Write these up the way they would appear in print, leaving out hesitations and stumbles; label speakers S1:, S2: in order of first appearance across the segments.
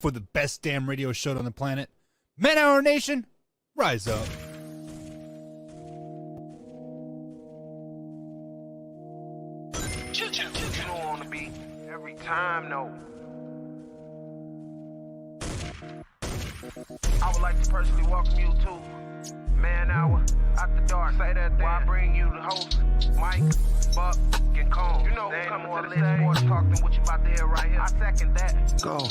S1: for the best damn radio show on the planet. Man Hour Nation, rise up.
S2: You don't want to be every time, no. I would like to personally welcome you to Man Hour After Dark. Say that then. Why I bring you the host, Mike, Buck, and Cone. You know who's coming to the stage. More talk than what you about to hear right here. I second that.
S3: Go.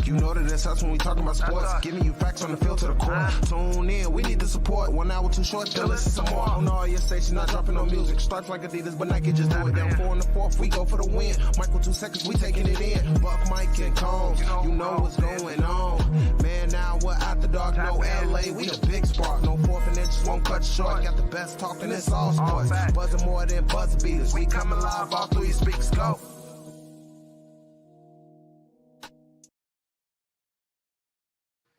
S3: You know that it's us when we talking about sports. Giving you facts on the field to the core. Tune in, we need the support. 1 hour too short, still listen some more. On all your stations, not dropping no music. Starts like Adidas, but Nike just do it. Down 4 in the 4th, we go for the win. Michael 2 seconds, we taking it in. Buck, Mike, and Cone. You know what's going on. Man, now we're After Dark, no LA. We the big spark. No 4th and inches won't cut short. Got the best talking, it's all sports. Buzzing more than buzzer beaters. We coming live, all 3 speaks go.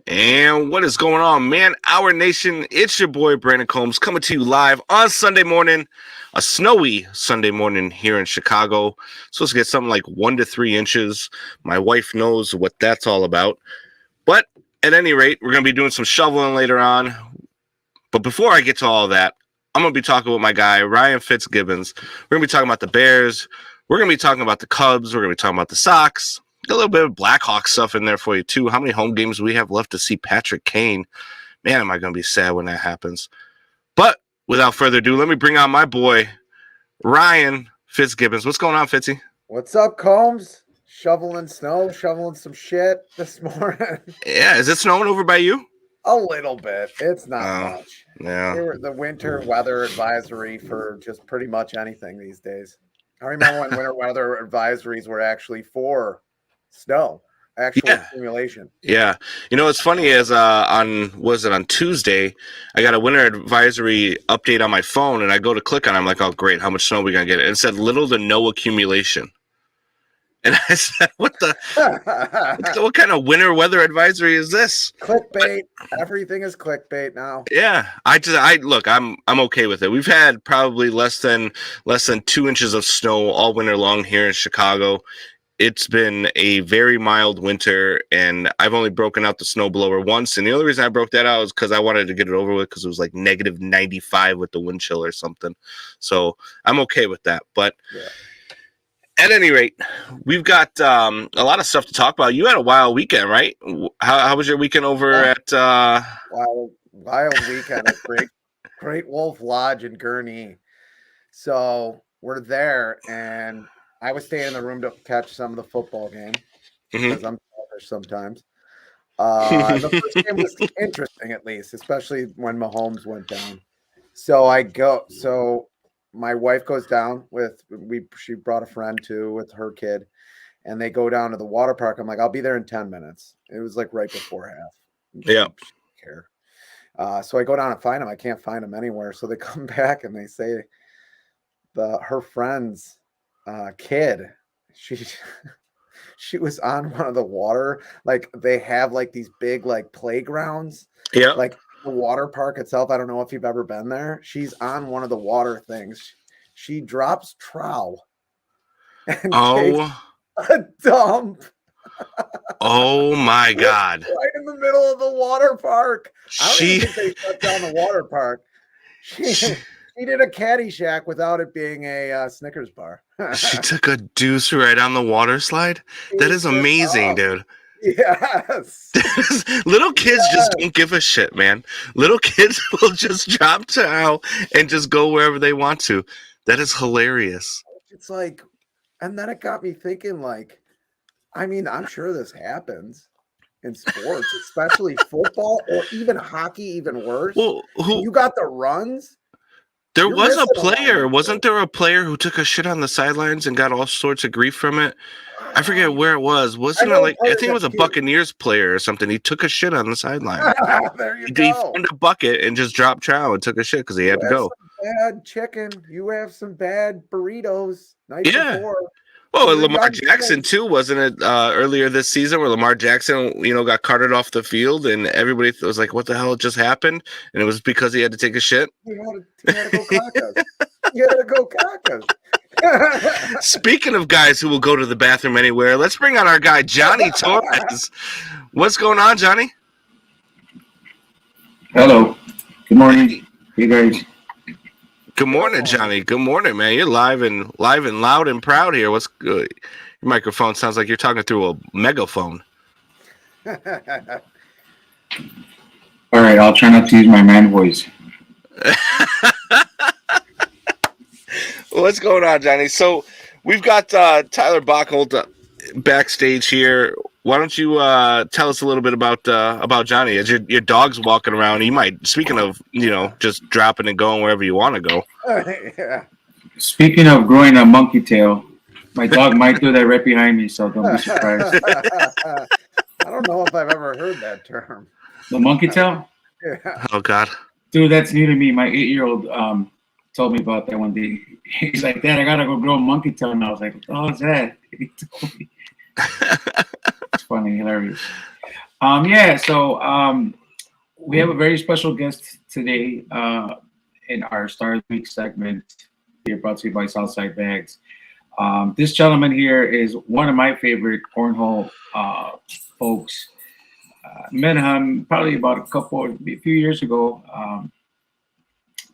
S4: And what is going on, Man Hour Nation? It's your boy Brandon Combs coming to you live on Sunday morning, a snowy Sunday morning here in Chicago. Supposed to get something like 1 to 3 inches. My wife knows what that's all about. But at any rate, we're going to be doing some shoveling later on. But before I get to all that, I'm going to be talking with my guy, Ryan Fitzgibbons. We're going to be talking about the Bears. We're going to be talking about the Cubs. We're going to be talking about the Sox. A little bit of Blackhawks stuff in there for you, too. How many home games do we have left to see Patrick Kane? Man, am I going to be sad when that happens. But without further ado, let me bring on my boy, Ryan Fitzgibbons. What's going on, Fitzy?
S5: What's up, Combs? Shoveling snow, shoveling some shit this morning.
S4: Yeah, is it snowing over by you?
S5: A little bit. It's not much.
S4: Yeah.
S5: The winter weather advisory for just pretty much anything these days. I remember when winter weather advisories were actually for snow, actual accumulation.
S4: Yeah. You know, what's funny is on Tuesday, I got a winter advisory update on my phone, and I go to click on it. I'm like, oh, great. How much snow are we going to get? And it said little to no accumulation. And I said, what kind of winter weather advisory is this?
S5: Clickbait. Everything is clickbait now.
S4: Yeah. Look, I'm okay with it. We've had probably less than 2 inches of snow all winter long here in Chicago. It's been a very mild winter, and I've only broken out the snowblower once. And the only reason I broke that out was because I wanted to get it over with because it was like negative 95 with the wind chill or something. So I'm okay with that. But at any rate, we've got a lot of stuff to talk about. You had a wild weekend, right? How was your weekend over at
S5: Wild weekend at Great Wolf Lodge in Gurnee. So we're there, and I was staying in the room to catch some of the football game because I'm selfish sometimes. The first game was interesting, at least, especially when Mahomes went down. So my wife goes down she brought a friend too with her kid, and they go down to the water park. I'm like, I'll be there in 10 minutes. It was like right before half.
S4: Yeah.
S5: Care. So I go down and find them. I can't find them anywhere. So they come back and they say her friend's kid, she was on one of the water, like they have like these big like playgrounds, like the water park itself. I don't know if you've ever been there. She's on one of the water things. She drops trowel and takes a dump.
S4: Oh my God.
S5: Right in the middle of the water park. I don't even think they shut down the water park. She did a Caddyshack without it being a Snickers bar.
S4: She took a deuce right on the water slide. That is amazing, dude.
S5: Yes.
S4: Little kids just don't give a shit, man. Little kids will just drop towel and just go wherever they want to. That is hilarious.
S5: It's like, and then it got me thinking, like, I mean, I'm sure this happens in sports, especially football or even hockey, even worse.
S4: Well,
S5: you got the runs.
S4: There was a player, wasn't there a player who took a shit on the sidelines and got all sorts of grief from it? I forget where it was. Wasn't it like, I think it was a Buccaneers player or something. He took a shit on the sideline.
S5: There you
S4: He
S5: go.
S4: found a bucket and just dropped trowel and took a shit because he had to go.
S5: Bad chicken. You have some bad burritos. Night before.
S4: Well, Lamar Jackson too, wasn't it? Earlier this season, where Lamar Jackson, got carted off the field, and everybody was like, "What the hell just happened?" And it was because he had to take a shit.
S5: He had to go cacas. He had to go cacas.
S4: Speaking of guys who will go to the bathroom anywhere, let's bring on our guy Johnny Torres. What's going on, Johnny?
S6: Hello. Good morning, you guys.
S4: Good morning, Johnny. Good morning, man. You're live and loud and proud here. What's good? Your microphone sounds like you're talking through a megaphone.
S6: All right, I'll try not to use my man voice.
S4: What's going on, Johnny? So we've got Tyler Brockholdt backstage here. Why don't you tell us a little bit about Johnny? As your dog's walking around, he might. Speaking of, just dropping and going wherever you want to go.
S5: Yeah.
S6: Speaking of growing a monkey tail, my dog might do that right behind me, so don't be surprised.
S5: I don't know if I've ever heard that term.
S6: The monkey tail?
S5: Yeah.
S4: Oh God,
S6: Dude, that's new to me. My 8-year-old told me about that one day. He's like, Dad, I gotta go grow a monkey tail. And I was like, oh, what's that? He told me. It's funny, hilarious. So we have a very special guest today in our Star of the Week segment here, brought to you by Southside Bags. This gentleman here is one of my favorite cornhole folks. Met him probably about a few years ago.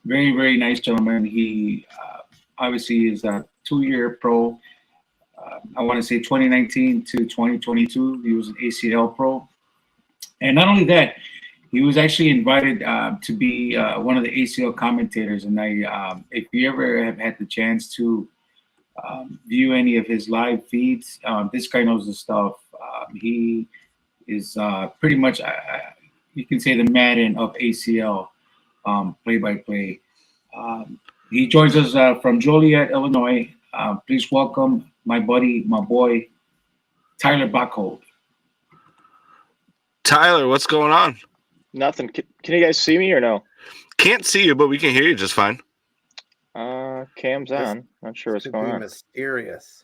S6: Very, very nice gentleman. He obviously is a 2-year pro. I want to say 2019 to 2022. He was an ACL pro. And not only that, he was actually invited to be one of the ACL commentators. And if you ever have had the chance to view any of his live feeds, this guy knows his stuff. He is pretty much, you can say, the Madden of ACL play-by-play. He joins us from Joliet, Illinois. Please welcome my buddy, my boy, Tyler Brockholdt.
S4: Tyler, what's going on?
S7: Nothing. Can you guys see me or no?
S4: Can't see you, but we can hear you just fine.
S7: Cam's on. Not sure what's going on.
S5: Mysterious.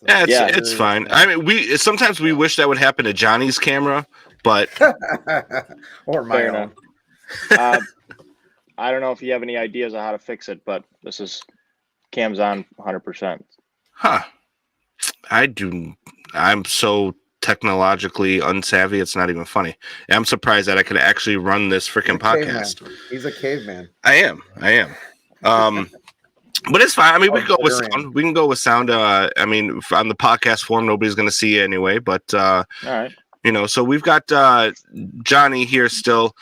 S4: Yeah, it's fine. I mean, sometimes we wish that would happen to Johnny's camera, but
S5: or my own.
S7: I don't know if you have any ideas on how to fix it, but this is Cam's on 100%.
S4: Huh. I'm so technologically unsavvy, it's not even funny. I'm surprised that I could actually run this freaking podcast.
S5: Caveman. He's a caveman.
S4: I am. But it's fine. I mean, we can go with sound. We can go with sound. I mean, on the podcast form, nobody's going to see you anyway. But
S7: all right.
S4: So we've got Johnny here still.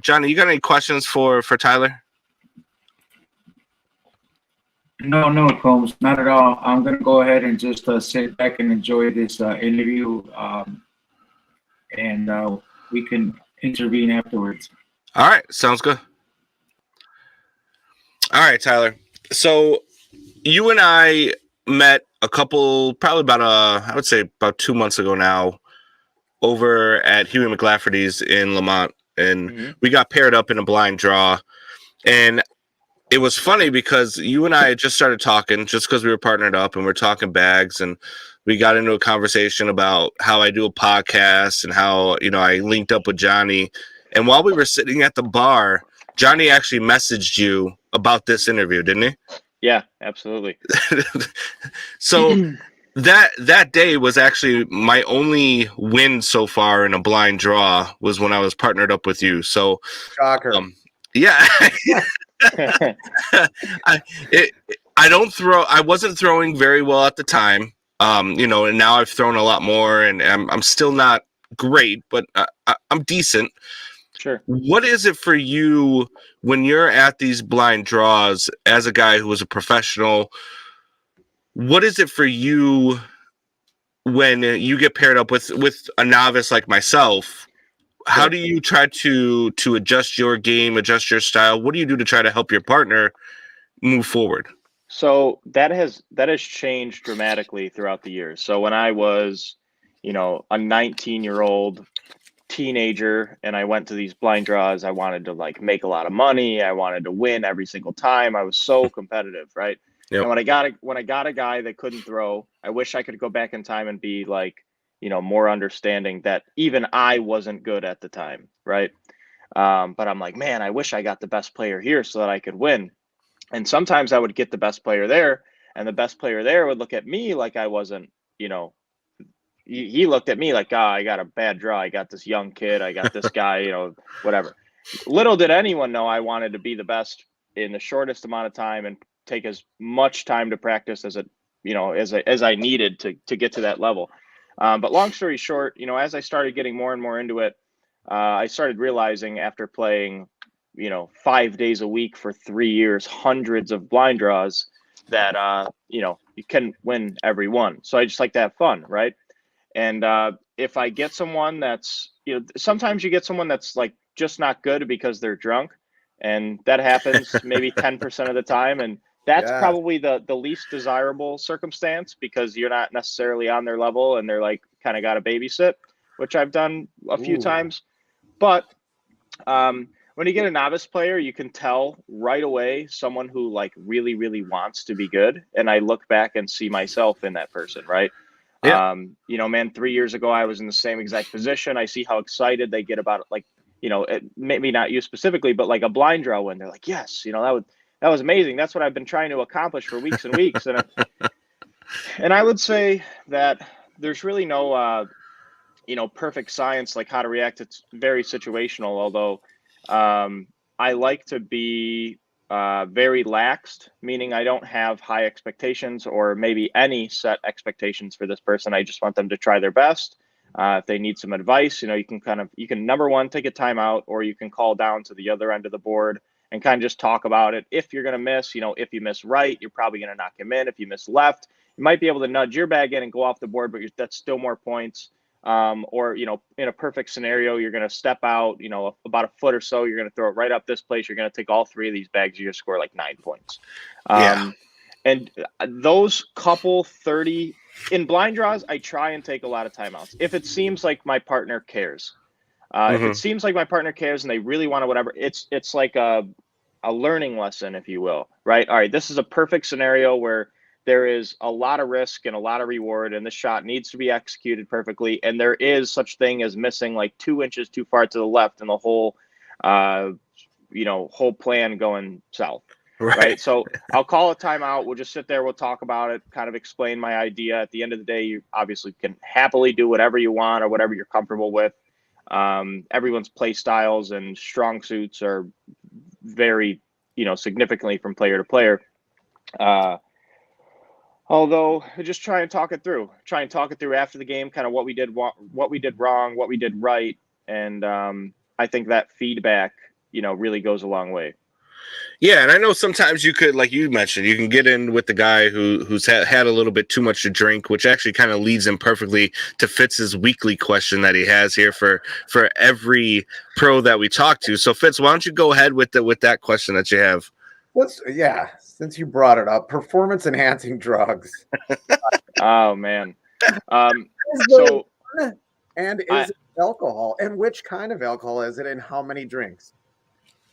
S4: Johnny, you got any questions for Tyler?
S6: No, Combs, not at all. I'm going to go ahead and just sit back and enjoy this interview, and we can intervene afterwards.
S4: All right, sounds good. All right, Tyler. So you and I met probably about 2 months ago now, over at Huey McLafferty's in Lamont, and we got paired up in a blind draw. And it was funny because you and I had just started talking just because we were partnered up and we're talking bags, and we got into a conversation about how I do a podcast and how, I linked up with Johnny. And while we were sitting at the bar, Johnny actually messaged you about this interview, didn't he?
S7: Yeah, absolutely.
S4: So that day was actually my only win so far in a blind draw, was when I was partnered up with you. So
S5: shocker.
S4: Yeah. I wasn't throwing very well at the time. And now I've thrown a lot more, and I'm still not great, but I'm decent.
S7: Sure.
S4: What is it for you when you're at these blind draws as a guy who was a professional? What is it for you when you get paired up with a novice like myself? How do you try to adjust your game, adjust your style? What do you do to try to help your partner move forward?
S7: So that has changed dramatically throughout the years. So when I was, a 19-year-old teenager and I went to these blind draws, I wanted to make a lot of money. I wanted to win every single time. I was so competitive, right? Yep. And when I got a guy that couldn't throw, I wish I could go back in time and be more understanding that even I wasn't good at the time, right? But I'm like, man, I wish I got the best player here so that I could win. And sometimes I would get the best player there, And the best player there would look at me like I wasn't, he looked at me like, I got a bad draw. I got this young kid. I got this guy, whatever. Little did anyone know I wanted to be the best in the shortest amount of time and take as much time to practice as I needed to get to that level. But long story short, as I started getting more and more into it, I started realizing after playing, 5 days a week for 3 years, hundreds of blind draws, that, you can win every one. So I just like to have fun, right? And if I get someone that's, sometimes you get someone that's like just not good because they're drunk, and that happens maybe 10% of the time. And that's probably the least desirable circumstance, because you're not necessarily on their level and they're like kind of got to babysit, which I've done a few times. But when you get a novice player, you can tell right away someone who like really, really wants to be good. And I look back and see myself in that person, right?
S4: Yeah.
S7: 3 years ago, I was in the same exact position. I see how excited they get about it. Like, maybe not you specifically, but like a blind draw win. They're like, yes, that was amazing. That's what I've been trying to accomplish for weeks and weeks. And I would say that there's really no, perfect science, like how to react. It's very situational, although I like to be very laxed, meaning I don't have high expectations or maybe any set expectations for this person. I just want them to try their best. If they need some advice, you can number one, take a timeout, or you can call down to the other end of the board and kind of just talk about it. If you're going to miss, if you miss right, you're probably going to knock him in. If you miss left, you might be able to nudge your bag in and go off the board, but that's still more points. Or, in a perfect scenario, you're going to step out, about a foot or so, you're going to throw it right up this place. You're going to take all three of these bags. You're going to score like 9 points. And those couple 30 in blind draws, I try and take a lot of timeouts. If it seems like my partner cares, if it seems like my partner cares and they really want to, whatever, it's like a learning lesson, if you will, right? All right, this is a perfect scenario where there is a lot of risk and a lot of reward, and this shot needs to be executed perfectly. And there is such thing as missing like 2 inches too far to the left and the whole, whole plan going south. Right. So I'll call a timeout. We'll just sit there. We'll talk about it, kind of explain my idea. At the end of the day, you obviously can happily do whatever you want or whatever you're comfortable with. Everyone's play styles and strong suits are very, significantly from player to player. Although just try and talk it through after the game, kind of what we did wrong, what we did right. And I think that feedback, really goes a long way.
S4: Yeah, and I know sometimes you could, like you mentioned, you can get in with the guy who's had a little bit too much to drink, which actually kind of leads in perfectly to Fitz's weekly question that he has here for every pro that we talk to. So Fitz, why don't you go ahead with that question that you have?
S5: Since you brought it up, performance enhancing drugs.
S7: Oh man.
S5: Is it alcohol, and which kind of alcohol is it, and how many drinks?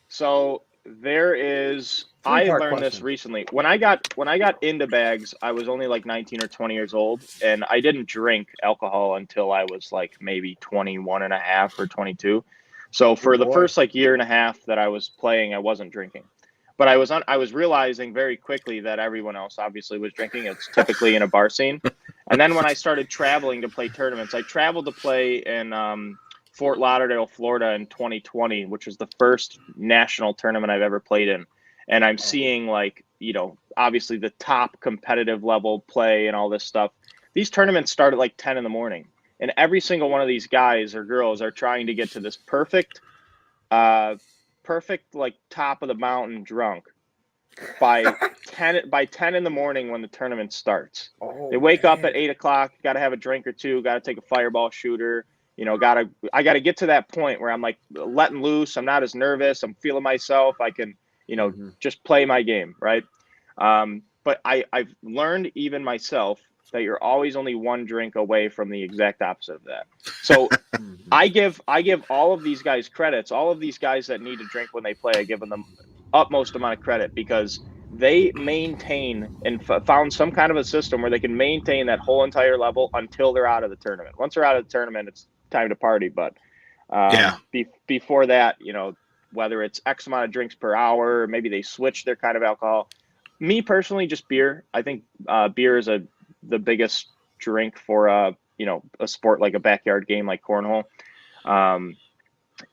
S7: So there is, I learned this recently. When I got into bags, I was only like 19 or 20 years old, and I didn't drink alcohol until I was like maybe 21 and a half or 22. So for the first like year and a half that I was playing, I wasn't drinking. But I was realizing very quickly that everyone else obviously was drinking. It's typically in a bar scene. And then when I started traveling to play tournaments, I traveled to play in Fort Lauderdale, Florida in 2020, which was the first national tournament I've ever played in. And I'm seeing like, obviously the top competitive level play and all this stuff. These tournaments start at like 10 in the morning. And every single one of these guys or girls are trying to get to this perfect like top of the mountain drunk by 10 in the morning when the tournament starts. They wake up at 8 o'clock, got to have a drink or two, got to take a fireball shooter. I got to get to that point where I'm like letting loose. I'm not as nervous. I'm feeling myself. I can, just play my game. Right. But I've learned even myself that you're always only one drink away from the exact opposite of that. So I give all of these guys credits, all of these guys that need to drink when they play, I give them the utmost amount of credit, because they maintain and found some kind of a system where they can maintain that whole entire level until they're out of the tournament. Once they're out of the tournament, it's time to party. But before that, whether it's X amount of drinks per hour, maybe they switch their kind of alcohol, Me personally, just beer. I think beer is the biggest drink for a sport like a backyard game like cornhole. Um,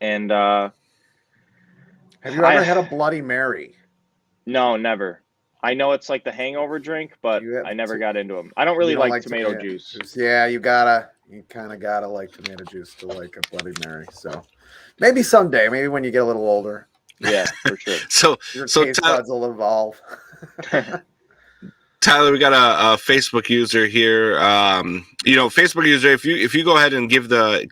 S7: and
S5: Have you ever had a
S7: I
S5: Bloody Mary?
S7: no, never. I know it's like the hangover drink, but
S5: You have
S7: I never
S5: to,
S7: got into them. I don't
S5: you
S7: really
S5: don't
S7: like
S5: like
S7: tomato juice.
S5: Yeah, you kind of gotta like tomato juice to like a Bloody Mary. So maybe someday, maybe when you get a little older,
S7: Yeah, for sure.
S4: So,
S5: your
S4: so
S5: taste buds will evolve.
S4: Tyler, we got a Facebook user here. Facebook user, if you go ahead and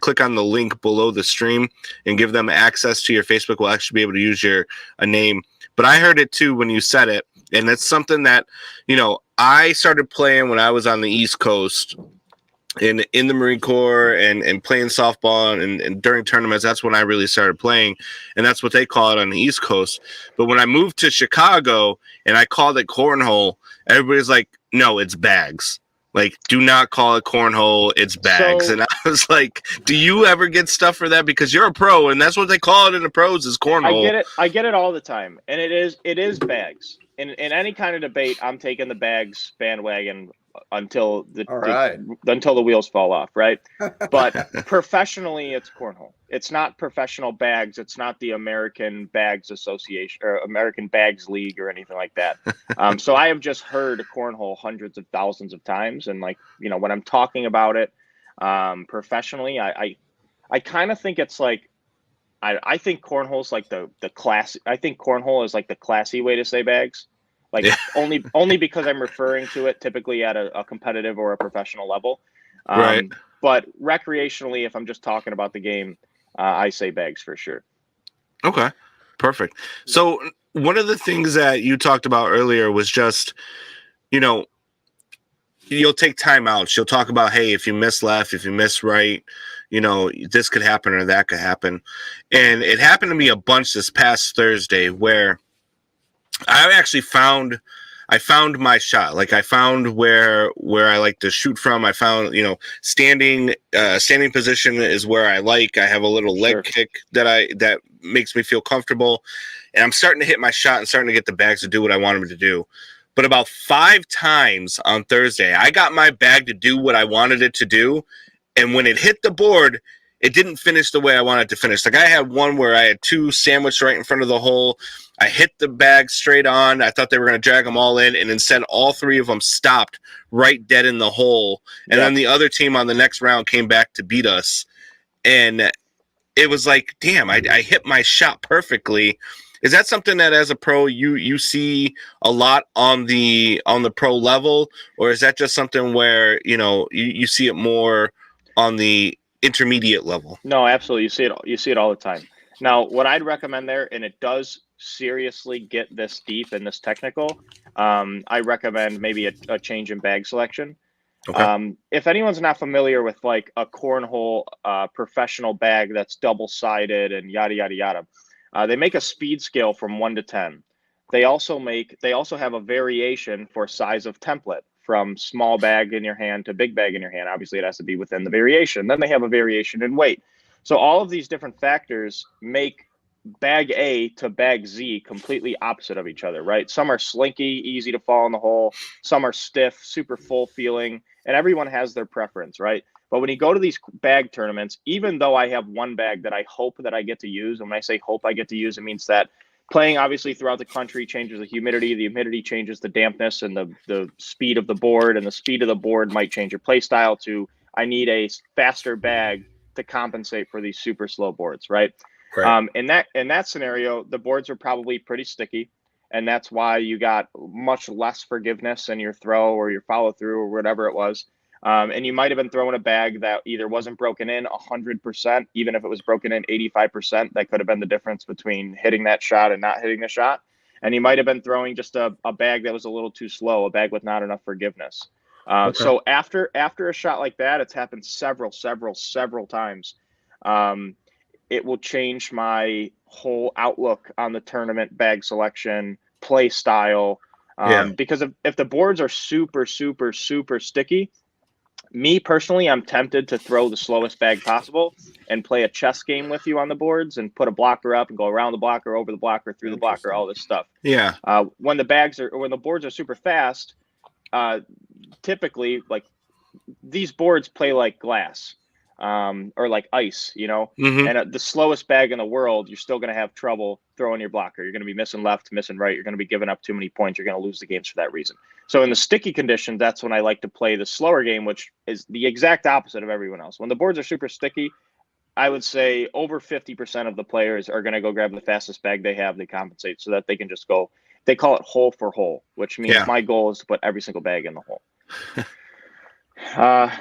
S4: click on the link below the stream and give them access to your Facebook, we'll actually be able to use a name. But I heard it too when you said it, and it's something that I started playing when I was on the East Coast. In the Marine Corps and playing softball and during tournaments, that's when I really started playing, and that's what they call it on the East Coast. But when I moved to Chicago and I called it cornhole, everybody's like, "No, it's bags. Like, do not call it cornhole. It's bags."
S7: So-
S4: And I was like, "Do you ever get stuff for that? Because you're a pro, and that's what they call it in the pros is cornhole."
S7: I get it all the time, and it is bags. In any kind of debate, I'm taking the bags bandwagon until
S5: All right.
S7: until the wheels fall off, right? But professionally, it's cornhole. It's not professional bags. It's not the American Bags Association or American Bags League or anything like that. So I have just heard cornhole hundreds of thousands of times, and when I'm talking about it professionally, I kind of think it's like. I think cornhole's like the class. I think cornhole is like the classy way to say bags, like
S4: Yeah.
S7: only because I'm referring to it typically at a competitive or a professional level.
S4: Right.
S7: But recreationally, if I'm just talking about the game, I say bags for sure.
S4: Okay, perfect. So one of the things that you talked about earlier was just, you'll take timeouts. You'll talk about, hey, if you miss left, if you miss right, this could happen or that could happen. And it happened to me a bunch this past Thursday where I actually found my shot. Like I found where I like to shoot from. I found, standing position is where I like. I have a little leg kick that makes me feel comfortable. And I'm starting to hit my shot and starting to get the bags to do what I want them to do. But about 5 times on Thursday, I got my bag to do what I wanted it to do. And when it hit the board, it didn't finish the way I wanted it to finish. Like I had one where I had 2 sandwiched right in front of the hole. I hit the bag straight on. I thought they were going to drag them all in. And instead, all 3 of them stopped right dead in the hole. And then the other team on the next round came back to beat us. And it was like, damn, I hit my shot perfectly. Is that something that as a pro you see a lot on the pro level, or is that just something where you see it more on the intermediate level?
S7: No, absolutely. You see it all the time. Now, what I'd recommend there, and it does seriously get this deep and this technical, I recommend maybe a change in bag selection.
S4: Okay.
S7: If anyone's not familiar with like a cornhole professional bag that's double-sided and yada yada yada, they make a speed scale from 1 to 10. They also have a variation for size of template from small bag in your hand to big bag in your hand. Obviously, it has to be within the variation. Then they have a variation in weight. So all of these different factors make bag A to bag Z completely opposite of each other, right? Some are slinky, easy to fall in the hole. Some are stiff, super full feeling, and everyone has their preference, right? But when you go to these bag tournaments, even though I have one bag that I hope that I get to use, and when I say hope I get to use, it means that playing obviously throughout the country changes the humidity changes the dampness and the speed of the board, and the speed of the board might change your play style to I need a faster bag to compensate for these super slow boards, right?
S4: Right.
S7: In that scenario, the boards are probably pretty sticky, and that's why you got much less forgiveness in your throw or your follow through or whatever it was. And you might have been throwing a bag that either wasn't broken in 100%, even if it was broken in 85%. That could have been the difference between hitting that shot and not hitting the shot. And you might have been throwing just a bag that was a little too slow, a bag with not enough forgiveness. So after a shot like that, it's happened several times. It will change my whole outlook on the tournament, bag selection, play style. Because if the boards are super sticky, Me personally, I'm tempted to throw the slowest bag possible and play a chess game with you on the boards and put a blocker up and go around the blocker, over the blocker, through the blocker, all this stuff.
S4: Yeah.
S7: When the boards are super fast, typically like these boards play like glass, or like ice,
S4: Mm-hmm.
S7: and the slowest bag in the world, you're still going to have trouble throwing your blocker. You're going to be missing left, missing right. You're going to be giving up too many points. You're going to lose the games for that reason. So in the sticky conditions, that's when I like to play the slower game, which is the exact opposite of everyone else. When the boards are super sticky, I would say over 50% of the players are going to go grab the fastest bag they have. They compensate so that they can just go. They call it hole for hole, which means my goal is to put every single bag in the hole.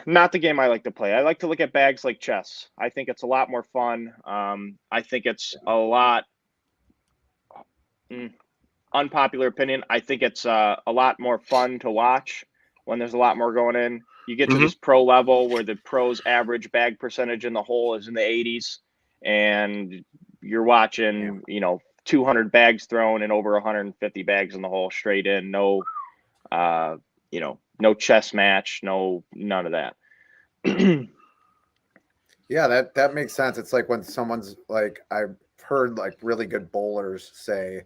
S7: Not the game I like to play. I like to look at bags like chess. I think it's a lot more fun. I think it's a lot unpopular opinion. I think it's a lot more fun to watch when there's a lot more going in. You get to this pro level where the pros average bag percentage in the hole is in the 80s, and you're watching, 200 bags thrown and over 150 bags in the hole straight in. No, no chess match, none of that.
S5: Yeah, that makes sense. It's like when someone's like, I've heard like really good bowlers say,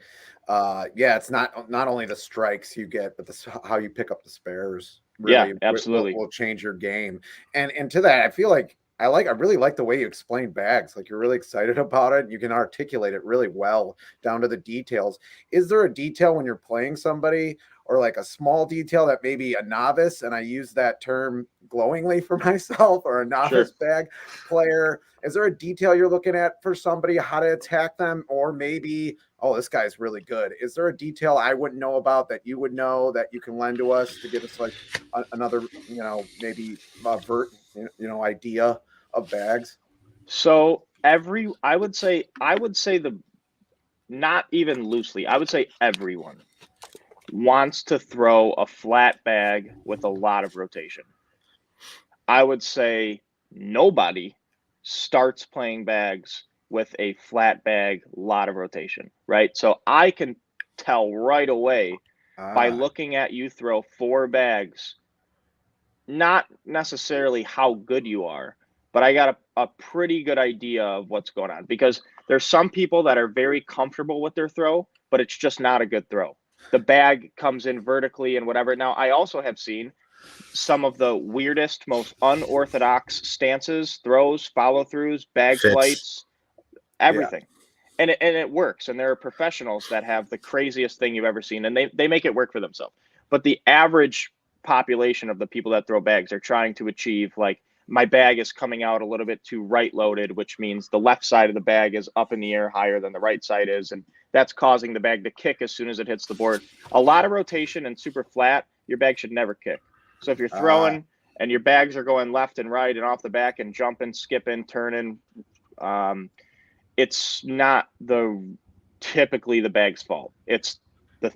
S5: it's not only the strikes you get, but how you pick up the spares. Really,
S7: absolutely
S5: will change your game. And to that, I feel like I really like the way you explain bags. Like you're really excited about it. You can articulate it really well down to the details. Is there a detail when you're playing somebody, or like a small detail that maybe a novice, and I use that term glowingly for myself, or a novice bag player, is there a detail you're looking at for somebody, how to attack them? Or maybe, oh, this guy's really good. Is there a detail I wouldn't know about that you would know that you can lend to us to give us like another, maybe idea of bags?
S7: So I would say not even loosely, I would say everyone wants to throw a flat bag with a lot of rotation. I would say nobody starts playing bags with a flat bag, lot of rotation, right? So I can tell right away by looking at you throw 4 bags, not necessarily how good you are, but I got a pretty good idea of what's going on, because there's some people that are very comfortable with their throw, but it's just not a good throw. The bag comes in vertically and whatever. Now, I also have seen some of the weirdest, most unorthodox stances, throws, follow-throughs, bag flights, everything. And it works. And there are professionals that have the craziest thing you've ever seen, and they make it work for themselves. But the average population of the people that throw bags are trying to achieve, like, my bag is coming out a little bit too right loaded, which means the left side of the bag is up in the air higher than the right side is. And that's causing the bag to kick as soon as it hits the board. A lot of rotation and super flat, your bag should never kick. So if you're throwing and your bags are going left and right and off the back and jumping, skipping, turning, it's not typically the bag's fault. It's the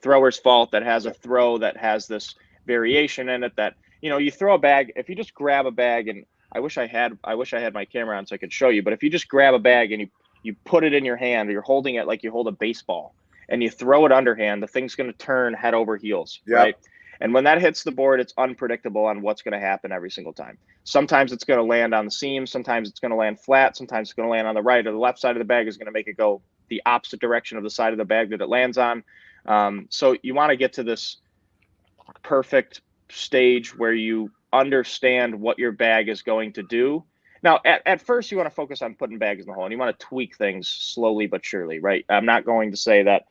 S7: thrower's fault that has a throw that has this variation in it that, you throw a bag. If you just grab a bag, and I wish I had my camera on so I could show you, but if you just grab a bag and you put it in your hand, or you're holding it like you hold a baseball, and you throw it underhand, the thing's going to turn head over heels, right? And when that hits the board, it's unpredictable on what's going to happen every single time. Sometimes it's going to land on the seam. Sometimes it's going to land flat. Sometimes it's going to land on the right or the left side of the bag is going to make it go the opposite direction of the side of the bag that it lands on. So you want to get to this perfect stage where you understand what your bag is going to do. Now, at first, you want to focus on putting bags in the hole, and you want to tweak things slowly but surely, right? I'm not going to say that,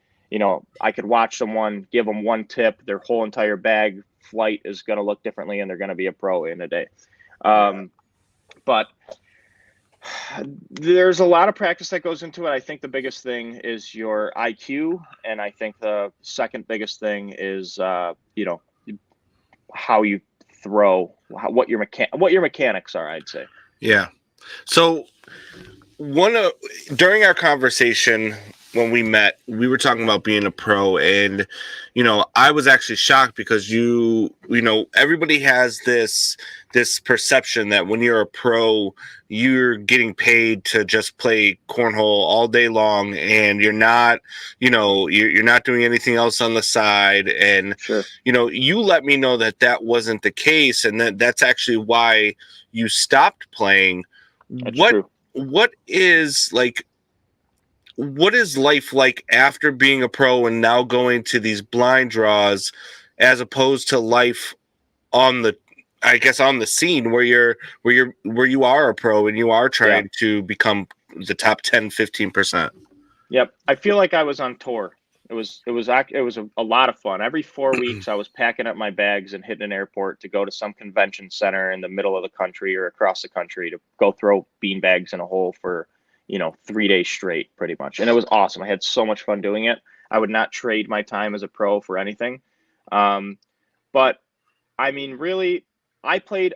S7: I could watch someone, give them one tip, their whole entire bag flight is going to look differently, and they're going to be a pro in a day. But there's a lot of practice that goes into it. I think the biggest thing is your IQ, and I think the second biggest thing is, how you throw, what your mechanics are, I'd say.
S4: Yeah. So during our conversation, when we met, we were talking about being a pro, and I was actually shocked because everybody has this perception that when you're a pro, you're getting paid to just play cornhole all day long, and you're not doing anything else on the side. And
S7: Sure.
S4: you let me know that wasn't the case, and that's actually why you stopped playing.
S7: That's true.
S4: What is life like after being a pro and now going to these blind draws, as opposed to life on the scene where you are a pro and you are trying to become the top 10-15%?
S7: Yep. I feel like I was on tour. It was a lot of fun. Every 4 weeks I was packing up my bags and hitting an airport to go to some convention center in the middle of the country or across the country to go throw bean bags in a hole for 3 days straight, pretty much. And it was awesome. I had so much fun doing it. I would not trade my time as a pro for anything. But I mean, really, I played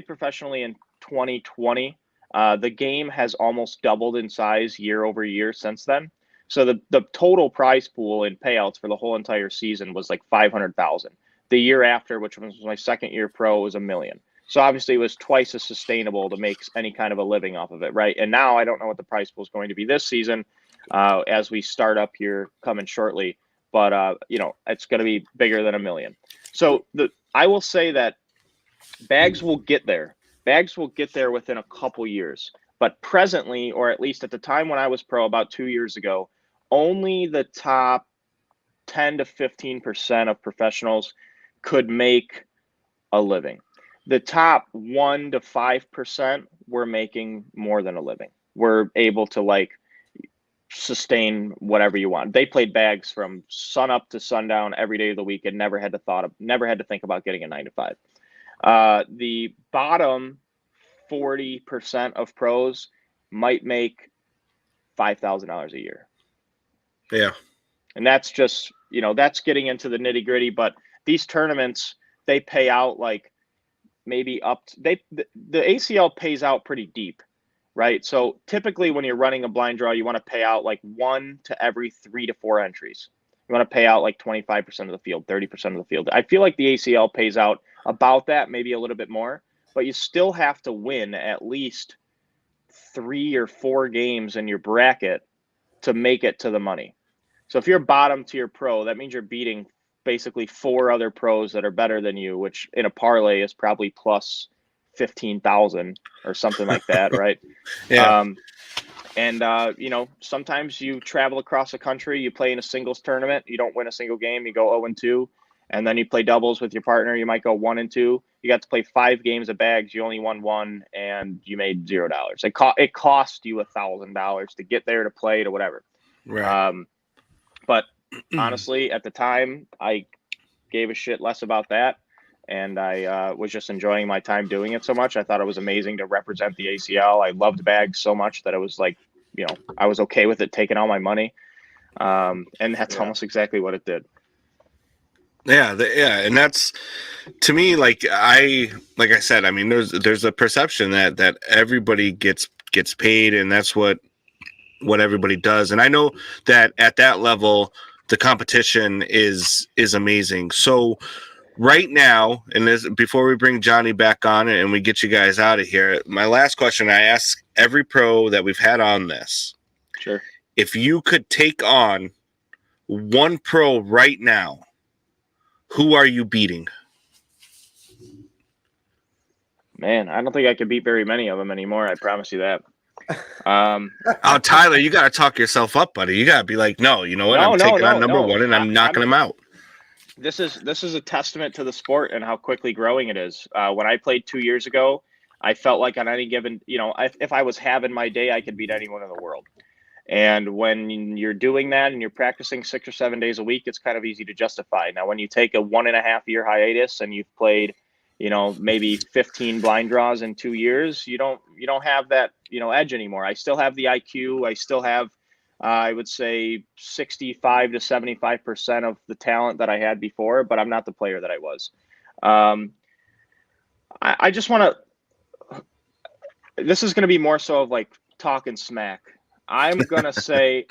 S7: professionally in 2020. The game has almost doubled in size year over year since then. So the total prize pool in payouts for the whole entire season was like 500,000. The year after, which was my second year pro, was $1 million. So obviously it was twice as sustainable to make any kind of a living off of it, right? And now I don't know what the prize pool is going to be this season as we start up here coming shortly. But, it's going to be bigger than $1 million. So I will say that bags will get there. Bags will get there within a couple years. But presently, or at least at the time when I was pro about 2 years ago, only the top 10 to 15% of professionals could make a living. The top 1 to 5% were making more than a living. We're able to sustain whatever you want. They played bags from sun up to sundown every day of the week and never had to think about getting a 9 to 5. The bottom 40% of pros might make $5,000 a year.
S4: Yeah.
S7: And that's just, that's getting into the nitty gritty, but these tournaments, they pay out maybe the ACL pays out pretty deep, right? So typically when you're running a blind draw, you want to pay out 1 to every 3 to 4 entries. You want to pay out 25% of the field, 30% of the field. I feel like the ACL pays out about that, maybe a little bit more, but you still have to win at least 3 or 4 games in your bracket to make it to the money. So if you're bottom tier pro, that means you're beating basically 4 other pros that are better than you, which in a parlay is probably plus 15,000 or something like that, right?
S4: Yeah.
S7: Sometimes you travel across the country, you play in a singles tournament, you don't win a single game, you go 0-2, and then you play doubles with your partner, you might go 1-2. You got to play 5 games of bags, you only won 1, and you made $0. It cost you $1,000 to get there, to play, to whatever.
S4: Right.
S7: But honestly, at the time, I gave a shit less about that. And I was just enjoying my time doing it so much. I thought it was amazing to represent the ACL. I loved bags so much that it was I was okay with it taking all my money. And that's almost exactly what it did.
S4: Yeah. And that's, to me, like I said, I mean, there's a perception that everybody gets paid, and that's what everybody does. And I know that at that level, the competition is amazing. So right now, and before we bring Johnny back on and we get you guys out of here, my last question I ask every pro that we've had on this.
S7: Sure.
S4: If you could take on one pro right now, who are you beating?
S7: Man, I don't think I can beat very many of them anymore. I promise you that.
S4: Tyler, you got to talk yourself up, buddy. You got to be like, no, you know what? I'm taking on number one and I'm knocking him out.
S7: This is a testament to the sport and how quickly growing it is. When I played 2 years ago, I felt like on any given, if I was having my day, I could beat anyone in the world. And when you're doing that and you're practicing 6 or 7 days a week, it's kind of easy to justify. Now, when you take a 1.5 year hiatus and you've played, maybe 15 blind draws in 2 years, you don't have that, edge anymore. I still have the IQ. I still have, I would say 65 to 75% of the talent that I had before, but I'm not the player that I was. I just want to, this is going to be more so of talking smack. I'm gonna say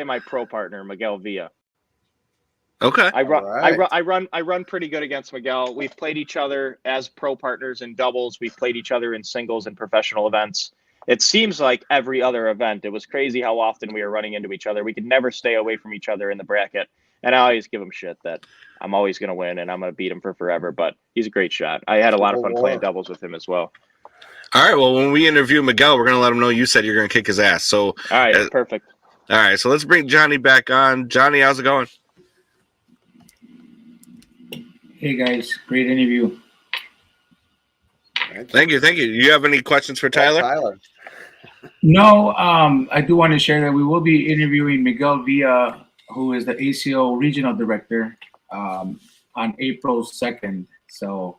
S7: my pro partner Miguel Villa.
S4: Okay.
S7: I run pretty good against Miguel. We've played each other as pro partners in doubles. We've played each other in singles and professional events. It seems like every other event. It was crazy how often we were running into each other. We could never stay away from each other in the bracket. And I always give him shit that I'm always going to win and I'm going to beat him for forever. But he's a great shot. I had a lot of fun playing doubles with him as well.
S4: All right. Well, when we interview Miguel, we're going to let him know you said you're going to kick his ass. So,
S7: all right, perfect.
S4: All right. So let's bring Johnny back on. Johnny, how's it going?
S6: Hey guys, great interview.
S4: Thank you. Do you have any questions for Tyler?
S6: No, I do want to share that we will be interviewing Miguel Villa, who is the ACO regional director, on April 2nd. So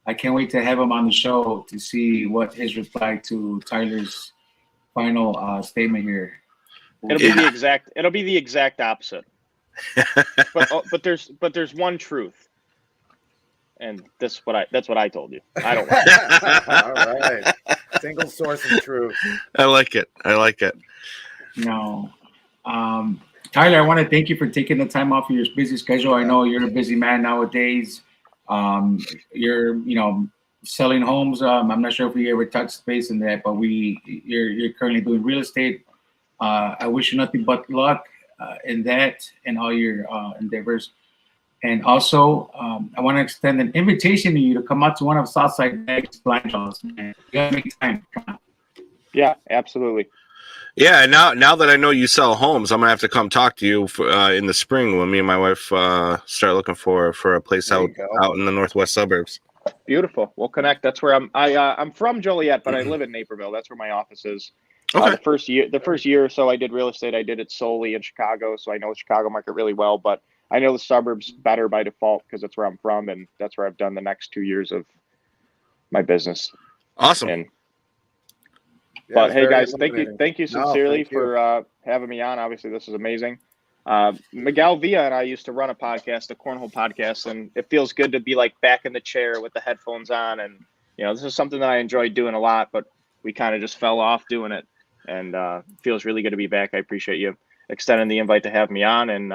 S6: I can't wait to have him on the show to see what his reply to Tyler's final statement here.
S7: It'll be the exact opposite. but there's one truth. And that's what I told you. I don't
S5: All right. Single source of truth.
S4: I like it.
S6: No. Tyler, I want to thank you for taking the time off of your busy schedule. I know you're a busy man nowadays. You're, selling homes. I'm not sure if we ever touched base in that, but you're currently doing real estate. I wish you nothing but luck in that and all your endeavors. And also, I want to extend an invitation to you to come out to one of Southside Bags blind draws. You gotta make time. Come on.
S7: Yeah, absolutely.
S4: Yeah, now that I know you sell homes, I'm gonna have to come talk to you in the spring when me and my wife start looking for a place out in the northwest suburbs.
S7: Beautiful. We'll connect. That's where I'm from Joliet, but I live in Naperville. That's where my office is.
S4: Okay.
S7: The first year or so I did real estate, I did it solely in Chicago, so I know the Chicago market really well, but I know the suburbs better by default because that's where I'm from, and that's where I've done the next 2 years of my business.
S4: Awesome.
S7: But hey, guys, thank you sincerely for having me on. Obviously, this is amazing. Miguel Villa and I used to run a podcast, a cornhole podcast, and it feels good to be like back in the chair with the headphones on. And this is something that I enjoyed doing a lot, but we kind of just fell off doing it, and feels really good to be back. I appreciate you extending the invite to have me on, and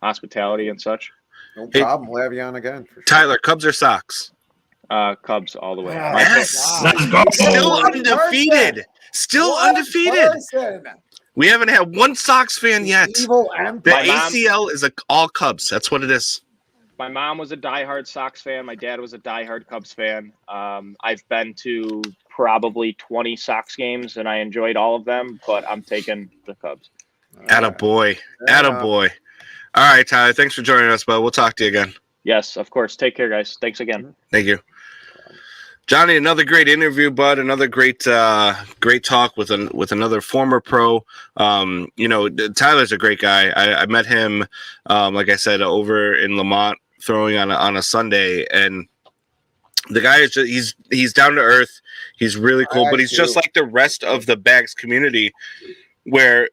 S7: hospitality and such.
S5: No problem. We'll have you on again. For sure.
S4: Tyler, Cubs or Sox?
S7: Cubs all the way.
S4: Yes. Let's go. Still undefeated. We haven't had one Sox fan yet. The ACL is all Cubs. That's what it is.
S7: My mom was a diehard Sox fan. My dad was a diehard Cubs fan. I've been to probably 20 Sox games, and I enjoyed all of them, but I'm taking the Cubs.
S4: Attaboy. All right, Tyler, thanks for joining us, bud. We'll talk to you again.
S7: Yes, of course. Take care, guys. Thanks again.
S4: Thank you. Johnny, another great interview, bud. Another great talk with another former pro. Tyler's a great guy. I met him, like I said, over in Lamont throwing on a Sunday, and the guy is he's down to earth. He's really cool, but he's just like the rest of the Bags community, where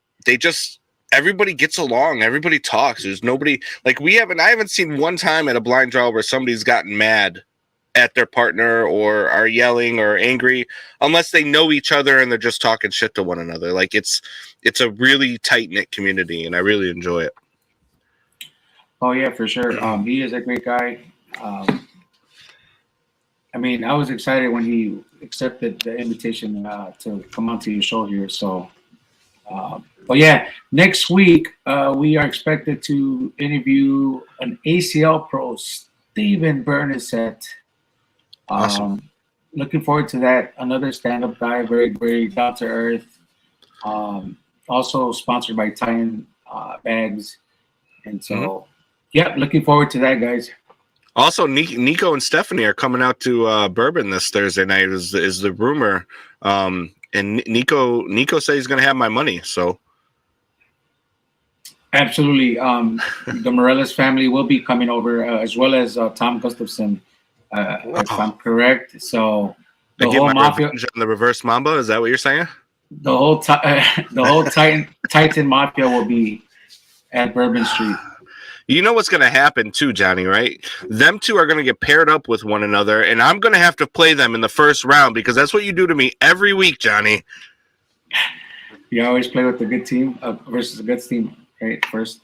S4: everybody gets along, everybody talks. There's nobody I haven't seen one time at a blind draw where somebody's gotten mad at their partner or are yelling or angry, unless they know each other and they're just talking shit to one another. Like it's a really tight-knit community, and I really enjoy it.
S6: Oh yeah, for sure. He is a great guy. I was excited when he accepted the invitation to come onto your show here. So but yeah, next week we are expected to interview an ACL pro, Steven Bernadette.
S4: Awesome.
S6: Looking forward to that. Another stand-up guy, very, very down to earth. Also sponsored by Titan Bags, and so looking forward to that, guys.
S4: Also, Nico and Stephanie are coming out to Bourbon this Thursday night. Is the rumor? And Nico says he's going to have my money. So.
S6: Absolutely. The Morales family will be coming over, as well as Tom Gustafson, if I'm correct. So the whole mafia,
S4: on the reverse Mamba. Is that what you're saying?
S6: The whole Titan mafia will be at Bourbon Street.
S4: You know what's going to happen too, Johnny, right? Them two are going to get paired up with one another, and I'm going to have to play them in the first round because that's what you do to me every week, Johnny.
S6: You always play with the good team versus the good team, right? First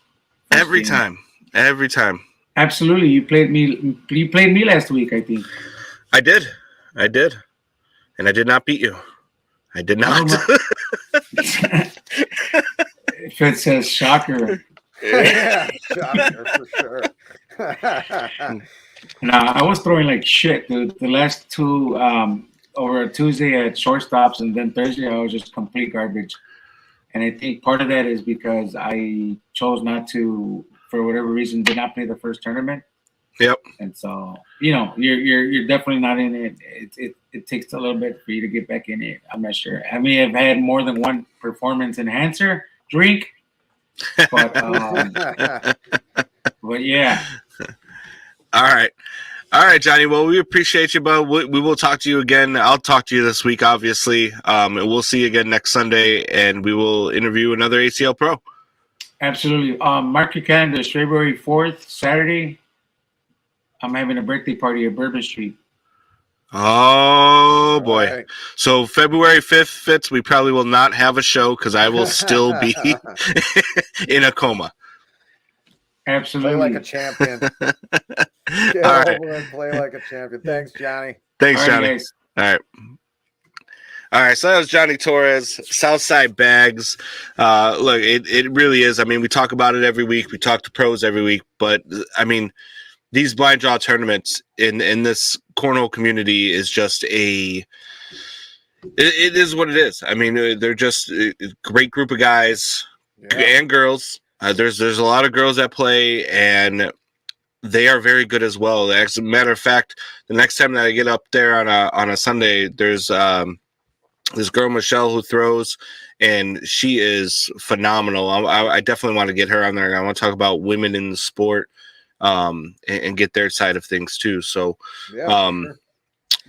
S4: Every
S6: game.
S4: time.
S6: Absolutely. You played me last week, I think.
S4: I did. And I did not beat you. I did not.
S6: If it says shocker.
S5: Yeah, shocker for sure.
S6: Nah, I was throwing like shit. The last two over Tuesday at shortstops, and then Thursday I was just complete garbage. And I think part of that is because I chose not to, for whatever reason, did not play the first tournament.
S4: Yep.
S6: And so, you're definitely not in it. It takes a little bit for you to get back in it. I'm not sure. I may have had more than one performance enhancer drink, but yeah.
S4: All right, Johnny. Well, we appreciate you, but we will talk to you again. I'll talk to you this week, obviously. And we'll see you again next Sunday, and we will interview another ACL pro.
S6: Absolutely. Mark your calendar. February 4th, Saturday. I'm having a birthday party at Bourbon Street.
S4: Oh, boy.
S5: Right.
S4: So February 5th, Fitz, we probably will not have a show because I will still be in a coma.
S6: Absolutely.
S5: Play like a champion. Get
S4: All
S5: over
S4: right.
S5: and play like a champion. Thanks, Johnny.
S4: Thanks,
S6: All right,
S4: Johnny.
S6: guys.
S4: All right, so that was Johnny Torres, Southside Bags. Look, it really is. I mean, we talk about it every week. We talk to pros every week. But, I mean, these blind draw tournaments in this cornhole community is just it is what it is. I mean, they're just a great group of guys and girls. There's a lot of girls that play, and they are very good as well. As a matter of fact, the next time that I get up there on a Sunday, there's this girl Michelle who throws, and she is phenomenal. I definitely want to get her on there. I want to talk about women in the sport, and get their side of things too. So,
S5: sure.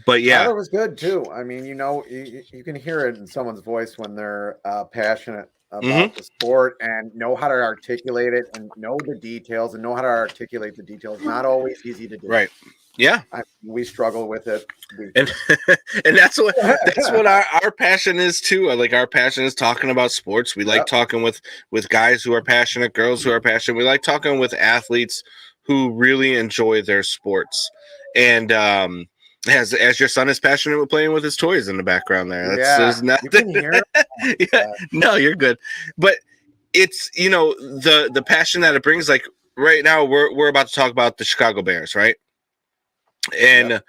S4: But yeah,
S5: Tyler was good too. I mean, you can hear it in someone's voice when they're passionate about the sport and know how to articulate it and know the details and know how to articulate the details. Not always easy to do.
S4: right. Yeah.
S5: We struggle with it.
S4: And that's what our passion is too. Like, our passion is talking about sports. We like talking with guys who are passionate, girls who are passionate. We like talking with athletes who really enjoy their sports. And as your son is passionate with playing with his toys in the background there. There's nothing.
S5: You can hear it.
S4: Yeah, no, you're good. But it's, the passion that it brings. Like right now, we're about to talk about the Chicago Bears, right? And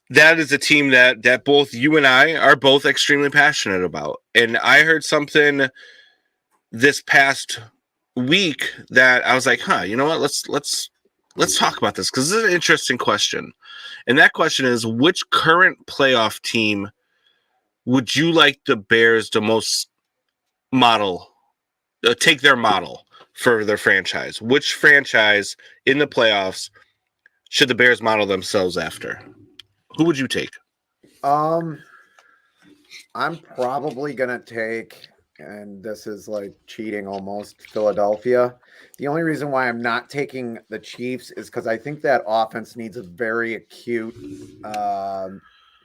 S4: that is a team that both you and I are both extremely passionate about. And I heard something this past week that I was like, you know what? Let's talk about this, because this is an interesting question. And that question is, which current playoff team would you like the Bears to most take their model for their franchise? Which franchise in the playoffs should the Bears model themselves after? Who would you take?
S5: I'm probably gonna take, and this is like cheating almost, Philadelphia. The only reason why I'm not taking the Chiefs is because I think that offense needs a very acute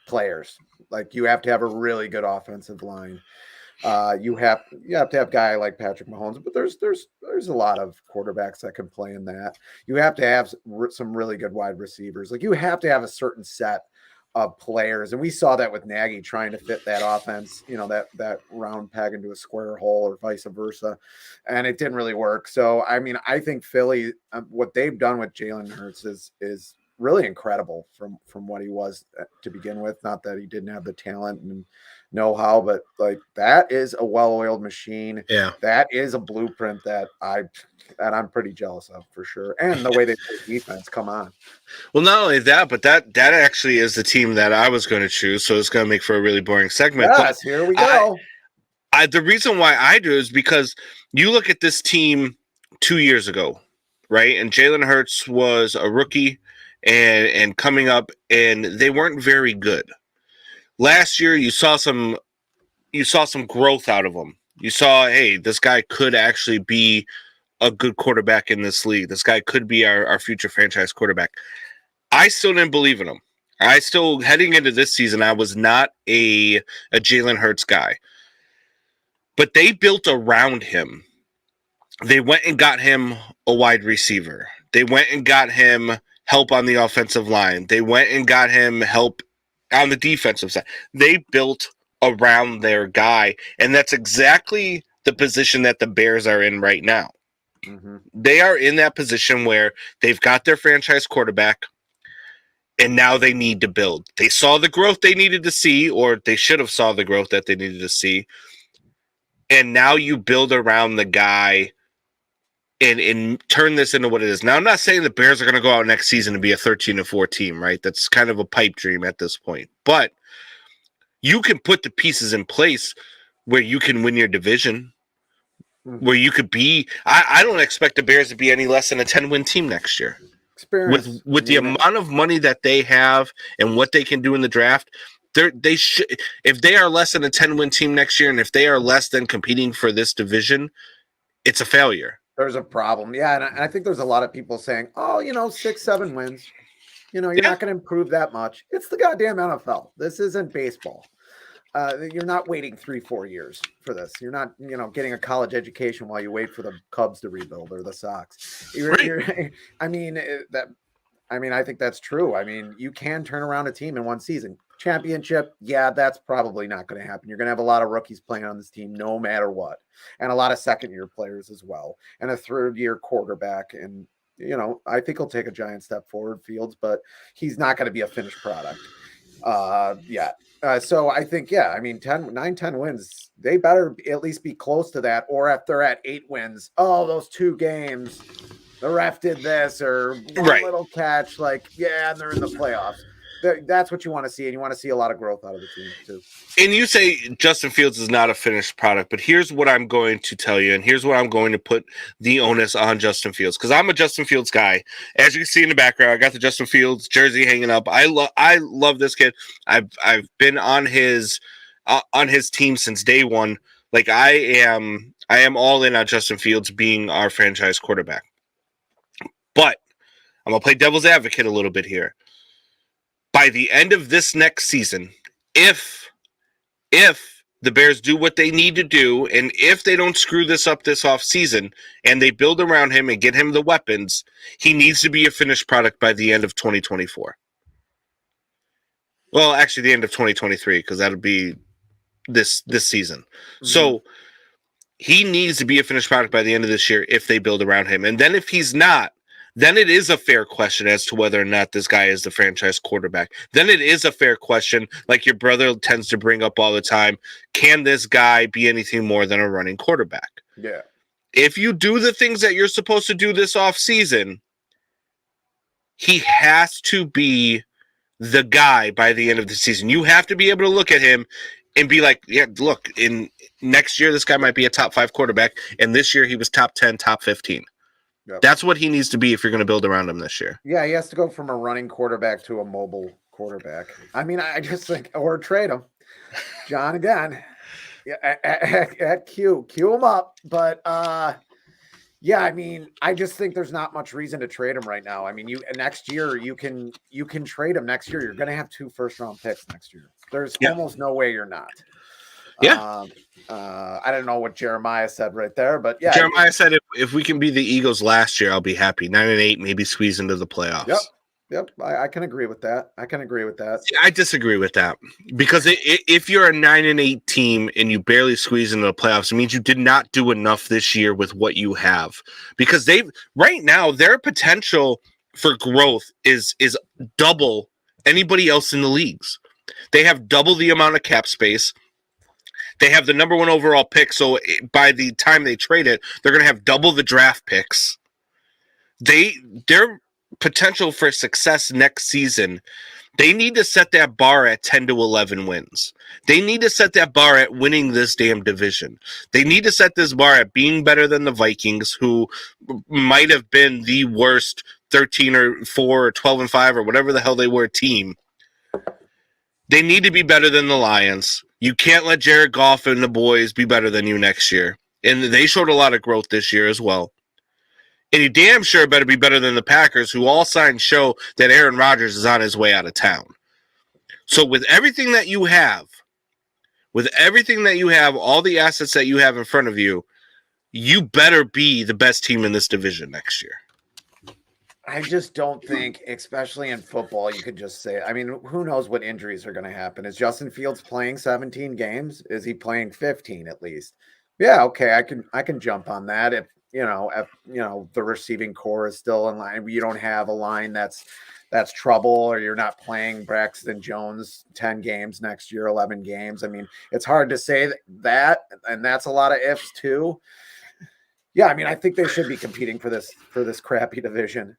S5: players. Like, you have to have a really good offensive line. You have to have a guy like Patrick Mahomes, but there's a lot of quarterbacks that can play in that. You have to have some really good wide receivers. Like, you have to have a certain set of players, and we saw that with Nagy trying to fit that offense, that round peg into a square hole, or vice versa, and it didn't really work. So, I mean, I think Philly, what they've done with Jalen Hurts is really incredible from what he was to begin with. Not that he didn't have the talent and know-how, but like, that is a well-oiled machine.
S4: Yeah,
S5: that is a blueprint that I'm pretty jealous of, for sure. And the way they play defense, come on.
S4: Well, not only that, but that actually is the team that I was going to choose. So it's going to make for a really boring segment.
S5: Yes, here we go.
S4: The reason why I do is because you look at this team 2 years ago, right? And Jalen Hurts was a rookie and coming up, and they weren't very good. Last year, you saw some growth out of him. You saw, hey, this guy could actually be a good quarterback in this league. This guy could be our future franchise quarterback. I still didn't believe in him. Heading into this season, I was not a Jalen Hurts guy. but they built around him. They went and got him a wide receiver. They went and got him help on the offensive line. They went and got him help on the defensive side. They built around their guy, and that's exactly the position that the Bears are in right now.
S5: Mm-hmm.
S4: They are in that position where they've got their franchise quarterback, and now they need to build. They saw the growth they needed to see, or they should have saw the growth that they needed to see, and now you build around the guy and turn this into what it is. Now, I'm not saying the Bears are going to go out next season and be a 13-4 team, right? That's kind of a pipe dream at this point. But you can put the pieces in place where you can win your division, where you could be. I don't expect the Bears to be any less than a 10-win team next year.
S5: Experience.
S4: With the amount of money that they have and what they can do in the draft, they should. If they are less than a 10-win team next year, and if they are less than competing for this division, it's a failure.
S5: There's a problem. Yeah, and I think there's a lot of people saying, oh, 6-7 wins. You're not going to improve that much. It's the goddamn NFL. This isn't baseball. You're not waiting 3-4 years for this. You're not, getting a college education while you wait for the Cubs to rebuild or the Sox. I think that's true. I mean, you can turn around a team in one season. Championship, yeah, that's probably not going to happen. You're going to have a lot of rookies playing on this team no matter what, and a lot of second-year players as well, and a third-year quarterback. And, I think he'll take a giant step forward, Fields, but he's not going to be a finished product yet. So I think, 9-10 wins, they better at least be close to that. Or if they're at 8 wins, those 2 games, the ref did this or one little catch, and they're in the playoffs. That's what you want to see, and you want to see a lot of growth out of the team too.
S4: And you say Justin Fields is not a finished product, but here's what I'm going to tell you, and here's what I'm going to put the onus on Justin Fields, because I'm a Justin Fields guy. As you can see in the background, I got the Justin Fields jersey hanging up. I love this kid. I've been on his team since day one. I am all in on Justin Fields being our franchise quarterback. But I'm gonna play devil's advocate a little bit here. By the end of this next season, if the Bears do what they need to do, and if they don't screw this up this offseason, and they build around him and get him the weapons, he needs to be a finished product by the end of 2024. Well, actually, the end of 2023, because that'll be this season. Mm-hmm. So he needs to be a finished product by the end of this year if they build around him. And then if he's not, then it is a fair question as to whether or not this guy is the franchise quarterback. Then it is a fair question, like your brother tends to bring up all the time. Can this guy be anything more than a running quarterback?
S5: Yeah.
S4: If you do the things that you're supposed to do this offseason, he has to be the guy by the end of the season. You have to be able to look at him and be like, yeah, look, in next year, this guy might be a top 5 quarterback, and this year he was top 10, top 15. Yep. That's what he needs to be if you're going to build around him this year.
S5: Yeah, he has to go from a running quarterback to a mobile quarterback. I mean, I just think, or trade him. John again. Yeah, at Q him up. But yeah, I mean, I just think there's not much reason to trade him right now. I mean, next year you can trade him next year. You're going to have 2 first-round picks next year. There's almost no way you're not.
S4: Yeah.
S5: I don't know what Jeremiah said right there, but yeah.
S4: Jeremiah said if we can be the Eagles last year, I'll be happy. 9-8, maybe squeeze into the playoffs.
S5: Yep. I can agree with that.
S4: Yeah, I disagree with that because if you're a 9-8 team and you barely squeeze into the playoffs, it means you did not do enough this year with what you have. Because right now their potential for growth is double anybody else in the leagues. They have double the amount of cap space. They have the number 1 overall pick, so by the time they trade it, they're going to have double the draft picks. Their potential for success next season, they need to set that bar at 10 to 11 wins. They need to set that bar at winning this damn division. They need to set this bar at being better than the Vikings, who might have been the worst 13 or 4 or 12-5 or whatever the hell they were team. They need to be better than the Lions. You can't let Jared Goff and the boys be better than you next year. And they showed a lot of growth this year as well. And you damn sure better be better than the Packers, who all signs show that Aaron Rodgers is on his way out of town. So with everything that you have, with everything that you have, all the assets that you have in front of you, you better be the best team in this division next year.
S5: I just don't think, especially in football, you could just say, I mean, who knows what injuries are going to happen? Is Justin Fields playing 17 games? Is he playing 15 at least? Yeah, okay, I can jump on that if the receiving core is still in line. You don't have a line that's trouble, or you're not playing Braxton Jones 10 games next year, 11 games. I mean, it's hard to say that, and that's a lot of ifs too. Yeah, I mean, I think they should be competing for this crappy division.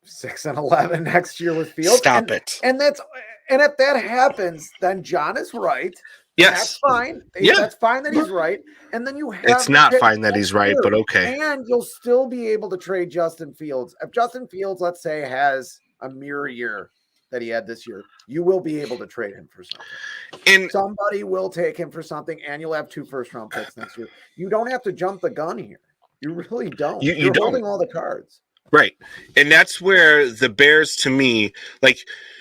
S5: 6-11 next year with Fields.
S4: Stop it.
S5: And if that happens, then John is right.
S4: Yes.
S5: That's fine.
S4: Yeah.
S5: That's fine that he's right. And then you have
S4: It's not fine that he's right, but okay.
S5: And you'll still be able to trade Justin Fields. If Justin Fields, let's say, has a mirror year that he had this year, you will be able to trade him for something. And somebody will take him for something, and you'll have 2 first-round picks next year. You don't have to jump the gun here. You really don't. You're holding all the cards.
S4: Right. And that's where the Bears, to me, like,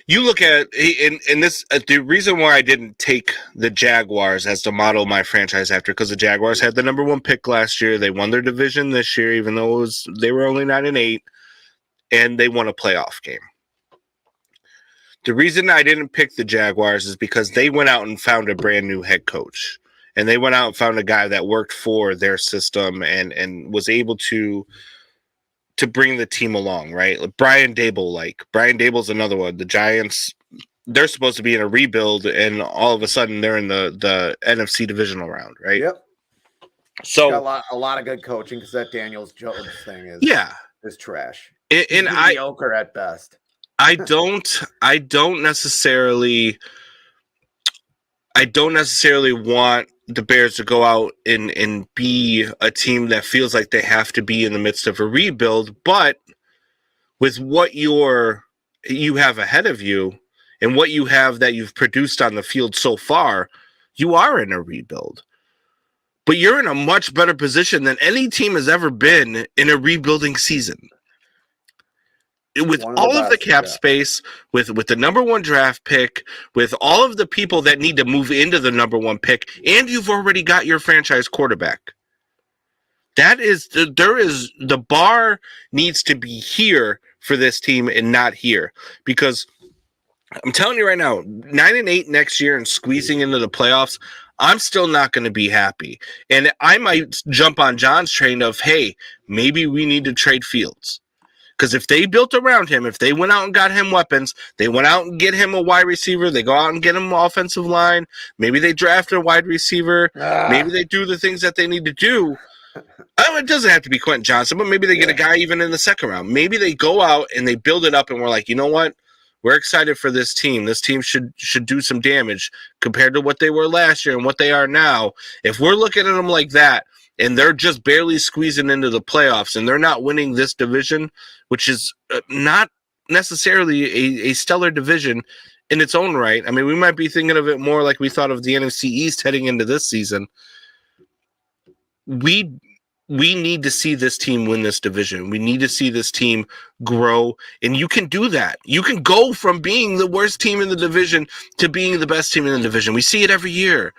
S4: you look at, and this, the reason why I didn't take the Jaguars as to model my franchise after, because the Jaguars had the number 1 pick last year. They won their division this year, even though they were only 9-8, and they won a playoff game. The reason I didn't pick the Jaguars is because they went out and found a brand new head coach, and they went out and found a guy that worked for their system and was able to bring the team along, right? Like Brian Dable's another one. The Giants, they're supposed to be in a rebuild, and all of a sudden they're in the NFC divisional round, right?
S5: Yep.
S4: So
S5: a lot of good coaching, because that Daniels Jones thing is trash.
S4: And
S5: mediocre at best.
S4: I don't necessarily want the Bears to go out and be a team that feels like they have to be in the midst of a rebuild, but with what you have ahead of you and what you have that you've produced on the field so far, you are in a rebuild. But you're in a much better position than any team has ever been in a rebuilding season. With all of the cap space, with the number 1 draft pick, with all of the people that need to move into the number 1 pick, and you've already got your franchise quarterback. The bar needs to be here for this team and not here, because I'm telling you right now, 9-8 next year and squeezing into the playoffs, I'm still not going to be happy. And I might jump on John's train of, hey, maybe we need to trade Fields. Because if they built around him, if they went out and got him weapons, they went out and get him a wide receiver, they go out and get him an offensive line, maybe they draft a wide receiver, maybe they do the things that they need to do. It doesn't have to be Quentin Johnson, but maybe they get a guy even in the second round. Maybe they go out and they build it up, and we're like, you know what? We're excited for this team. This team should do some damage compared to what they were last year and what they are now. If we're looking at them like that, and they're just barely squeezing into the playoffs, and they're not winning this division, which is not necessarily a stellar division in its own right. I mean, we might be thinking of it more like we thought of the NFC East heading into this season. We need to see this team win this division. We need to see this team grow, and you can do that. You can go from being the worst team in the division to being the best team in the division. We see it every year.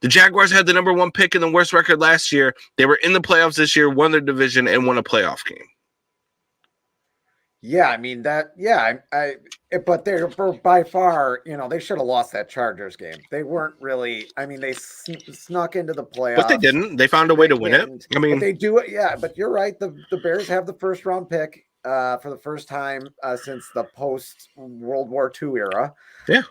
S4: The Jaguars had the number 1 pick and the worst record last year. They were in the playoffs this year, won their division, and won a playoff game.
S5: Yeah, I mean that. Yeah, but they're by far, they should have lost that Chargers game. They weren't really. I mean, they snuck into the playoffs,
S4: but they didn't. They found a way to win it. I mean,
S5: but they do it. Yeah, but you're right. The Bears have the first round pick for the first time since the post World War II era.
S4: Yeah.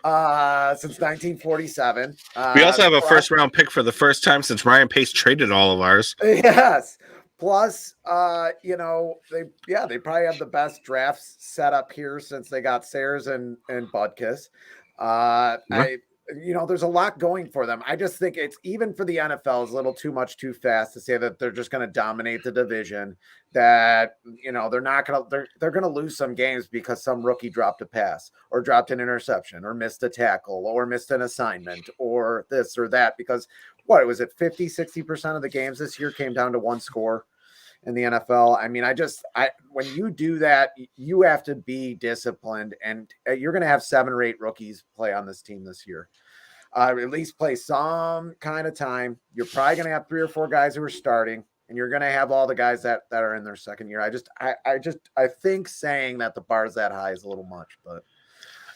S5: Since 1947.
S4: We also have a first round pick for the first time since Ryan Pace traded all of ours.
S5: Yes. Plus, they probably have the best drafts set up here since they got Sayers and Butkus. There's a lot going for them. I just think it's, even for the NFL, is a little too much too fast to say that they're just going to dominate the division, that, they're not going to, they're going to lose some games because some rookie dropped a pass or dropped an interception or missed a tackle or missed an assignment or this or that, because what was it? 50-60% of the games this year came down to one score in the NFL. I mean, when you do that, you have to be disciplined, and you're going to have 7 or 8 rookies play on this team this year. at least play some kind of time. You're probably going to have 3 or 4 guys who are starting, and you're going to have all the guys that are in their second year. I think saying that the bar's that high is a little much, but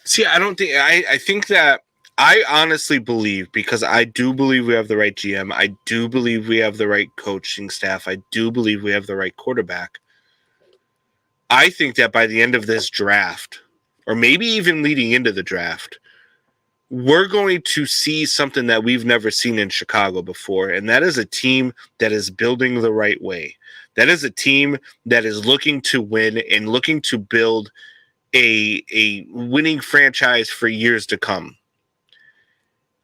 S4: see, I think that I honestly believe, because I do believe we have the right GM. I do believe we have the right coaching staff. I do believe we have the right quarterback. I think that by the end of this draft, or maybe even leading into the draft, we're going to see something that we've never seen in Chicago before, and that is a team that is building the right way. That is a team that is looking to win and looking to build a winning franchise for years to come.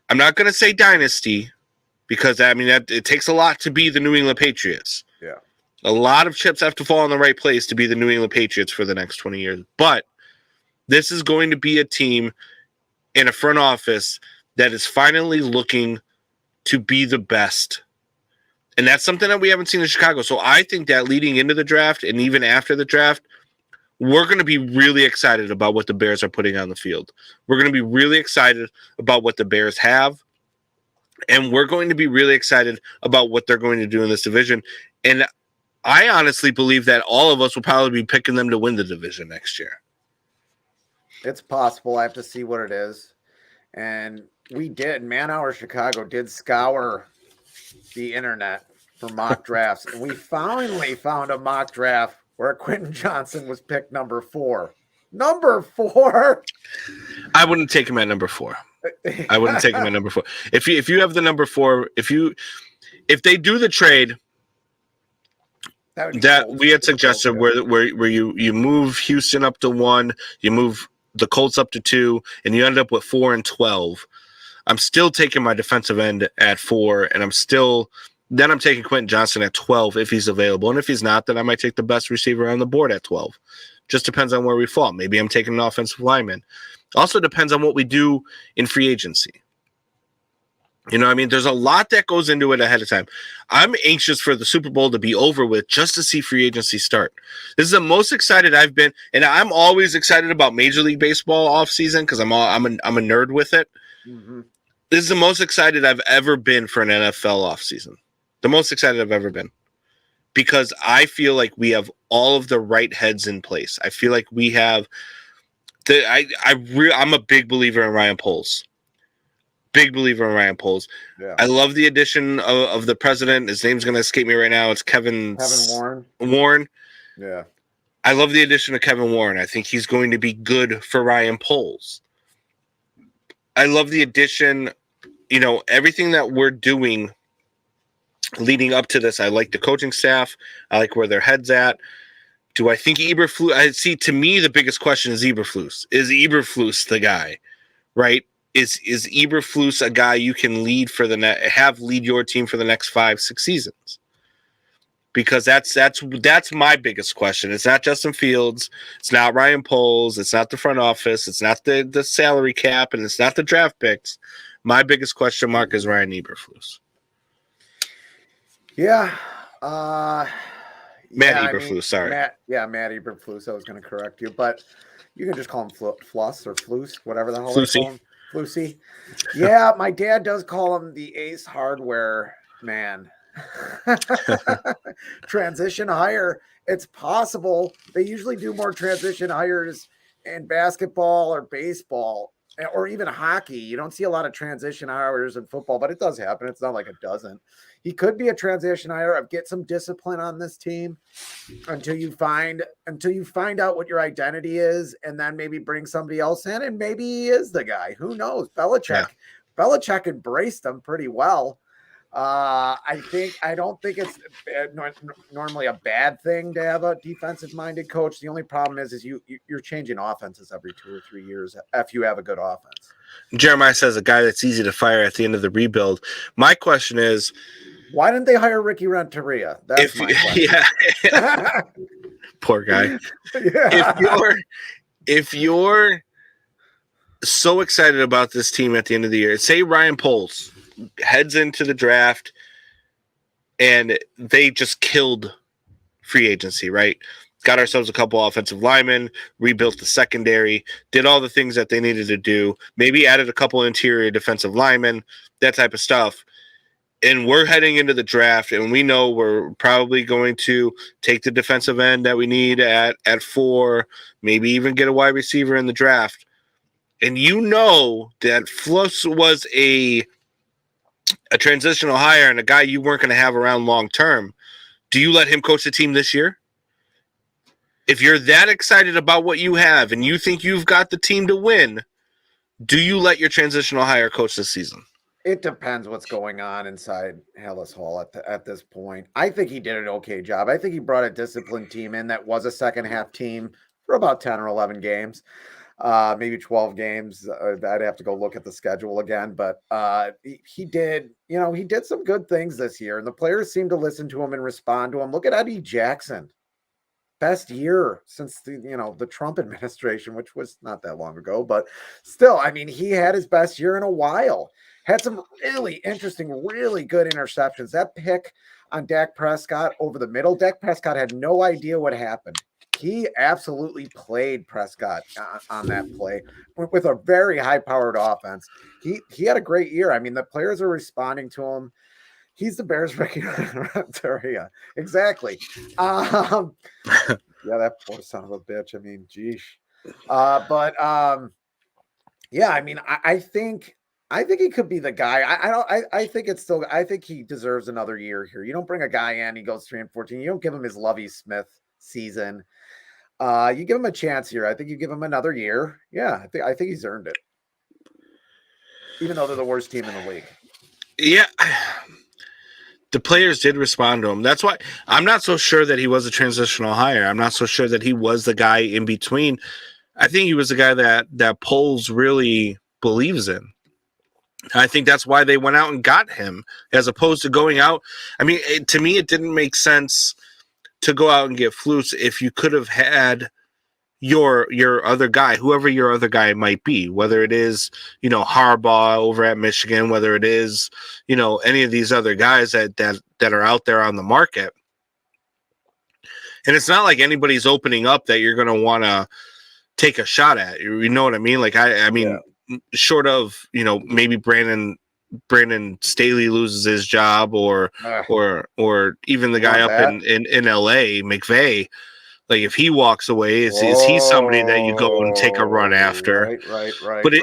S4: I'm not going to say dynasty, because it takes a lot to be the New England Patriots.
S5: yeah.
S4: A lot of chips have to fall in the right place to be the New England Patriots for the next 20 years. But this is going to be a team in a front office that is finally looking to be the best. And that's something that we haven't seen in Chicago. So I think that leading into the draft and even after the draft, we're going to be really excited about what the Bears are putting on the field. We're going to be really excited about what the Bears have. And we're going to be really excited about what they're going to do in this division. And I honestly believe that all of us will probably be picking them to win the division next year.
S5: It's possible. I have to see what it is. And we did. Man Hour Chicago did scour the internet for mock drafts. And we finally found a mock draft where Quentin Johnson was picked number 4. Number 4?
S4: I wouldn't take him at number 4. I wouldn't take him at number 4. If you have the number 4, if they do the trade that we had suggested, where you move Houston up to 1, you move the Colts up to 2, and you end up with 4 and 12, I'm still taking my defensive end at 4, and I'm taking Quentin Johnson at 12 if he's available. And if he's not, then I might take the best receiver on the board at 12. Just depends on where we fall. Maybe I'm taking an offensive lineman. Also depends on what we do in free agency. You know what I mean? There's a lot that goes into it ahead of time. I'm anxious for the Super Bowl to be over with just to see free agency start. This is the most excited I've been, and I'm always excited about Major League Baseball offseason because I'm a nerd with it.
S5: Mm-hmm.
S4: This is the most excited I've ever been for an NFL offseason. The most excited I've ever been. Because I feel like we have all of the right heads in place. I feel like we have I'm a big believer in Ryan Poles. Big believer in Ryan Poles.
S5: Yeah.
S4: I love the addition of the president. His name's going to escape me right now. It's Kevin Warren.
S5: Yeah.
S4: I love the addition of Kevin Warren. I think he's going to be good for Ryan Poles. I love the addition, everything that we're doing leading up to this. I like the coaching staff. I like where their head's at. Do I think Eberflus? To me, the biggest question is Eberflus. Is Eberflus the guy, right? Is Eberflus a guy you can lead lead your team for the next 5-6 seasons? Because that's my biggest question. It's not Justin Fields. It's not Ryan Poles. It's not the front office. It's not the salary cap, and it's not the draft picks. My biggest question mark is Ryan Eberflus.
S5: Yeah.
S4: Matt Eberflus, sorry.
S5: Matt Eberflus. I was going to correct you, but you can just call him Fluss or Flus, whatever the hell they call him. Flusy. Yeah, my dad does call him the Ace Hardware man. Transition hire. It's possible. They usually do more transition hires in basketball or baseball or even hockey. You don't see a lot of transition hires in football, but it does happen. It's not like it doesn't. He could be a transition hire of get some discipline on this team until you find out what your identity is, and then maybe bring somebody else in, and maybe he is the guy. Who knows? Belichick embraced them pretty well. I don't think it's normally a bad thing to have a defensive-minded coach. The only problem is you're changing offenses every 2 or 3 years if you have a good offense.
S4: Jeremiah says a guy that's easy to fire at the end of the rebuild. My question is,
S5: why didn't they hire Ricky Renteria? That's my question.
S4: Yeah. Poor guy.
S5: Yeah.
S4: If you're so excited about this team at the end of the year, say Ryan Poles heads into the draft and they just killed free agency, right? got ourselves a couple offensive linemen, rebuilt the secondary, did all the things that they needed to do, maybe added a couple interior defensive linemen, that type of stuff. And we're heading into the draft, and we know we're probably going to take the defensive end that we need at 4, maybe even get a wide receiver in the draft. And you know that Fluss was a transitional hire and a guy you weren't going to have around long term. Do you let him coach the team this year? If you're that excited about what you have and you think you've got the team to win, do you let your transitional hire coach this season?
S5: It depends what's going on inside Hallis Hall at this point. I think he did an okay job. I think he brought a disciplined team in that was a second half team for about 10 or 11 games, maybe 12 games. I'd have to go look at the schedule again, but he did, he did some good things this year, and the players seem to listen to him and respond to him. Look at Eddie Jackson. Best year since the Trump administration, which was not that long ago, but still, I mean, he had his best year in a while. Had some really interesting, really good interceptions. That pick on Dak Prescott over the middle, Dak Prescott had no idea what happened. He absolutely played Prescott on that play with a very high-powered offense. He had a great year. I mean, the players are responding to him. He's the Bears rookie. Yeah, exactly. Yeah, that poor son of a bitch. I mean, geesh. Yeah, I mean, I think he could be the guy. I think he deserves another year here. You don't bring a guy in, he goes 3-14. You don't give him his Lovie Smith season. You give him a chance here. I think you give him another year. Yeah, I think he's earned it. Even though they're the worst team in the league.
S4: Yeah. The players did respond to him. That's why I'm not so sure that he was a transitional hire. I'm not so sure that he was the guy in between. I think he was the guy that Poles really believes in. I think that's why they went out and got him, as opposed to going out. I mean, to me, it didn't make sense to go out and get Flus if you could have had your other guy, whoever your other guy might be, whether it is, Harbaugh over at Michigan, whether it is, any of these other guys that are out there on the market. And it's not like anybody's opening up that you're going to want to take a shot at. You know what I mean? Like, I mean, short of, maybe Brandon Staley loses his job or even the guy up in LA, McVay. Like, if he walks away, is he somebody that you go and take a run after?
S5: Right.
S4: But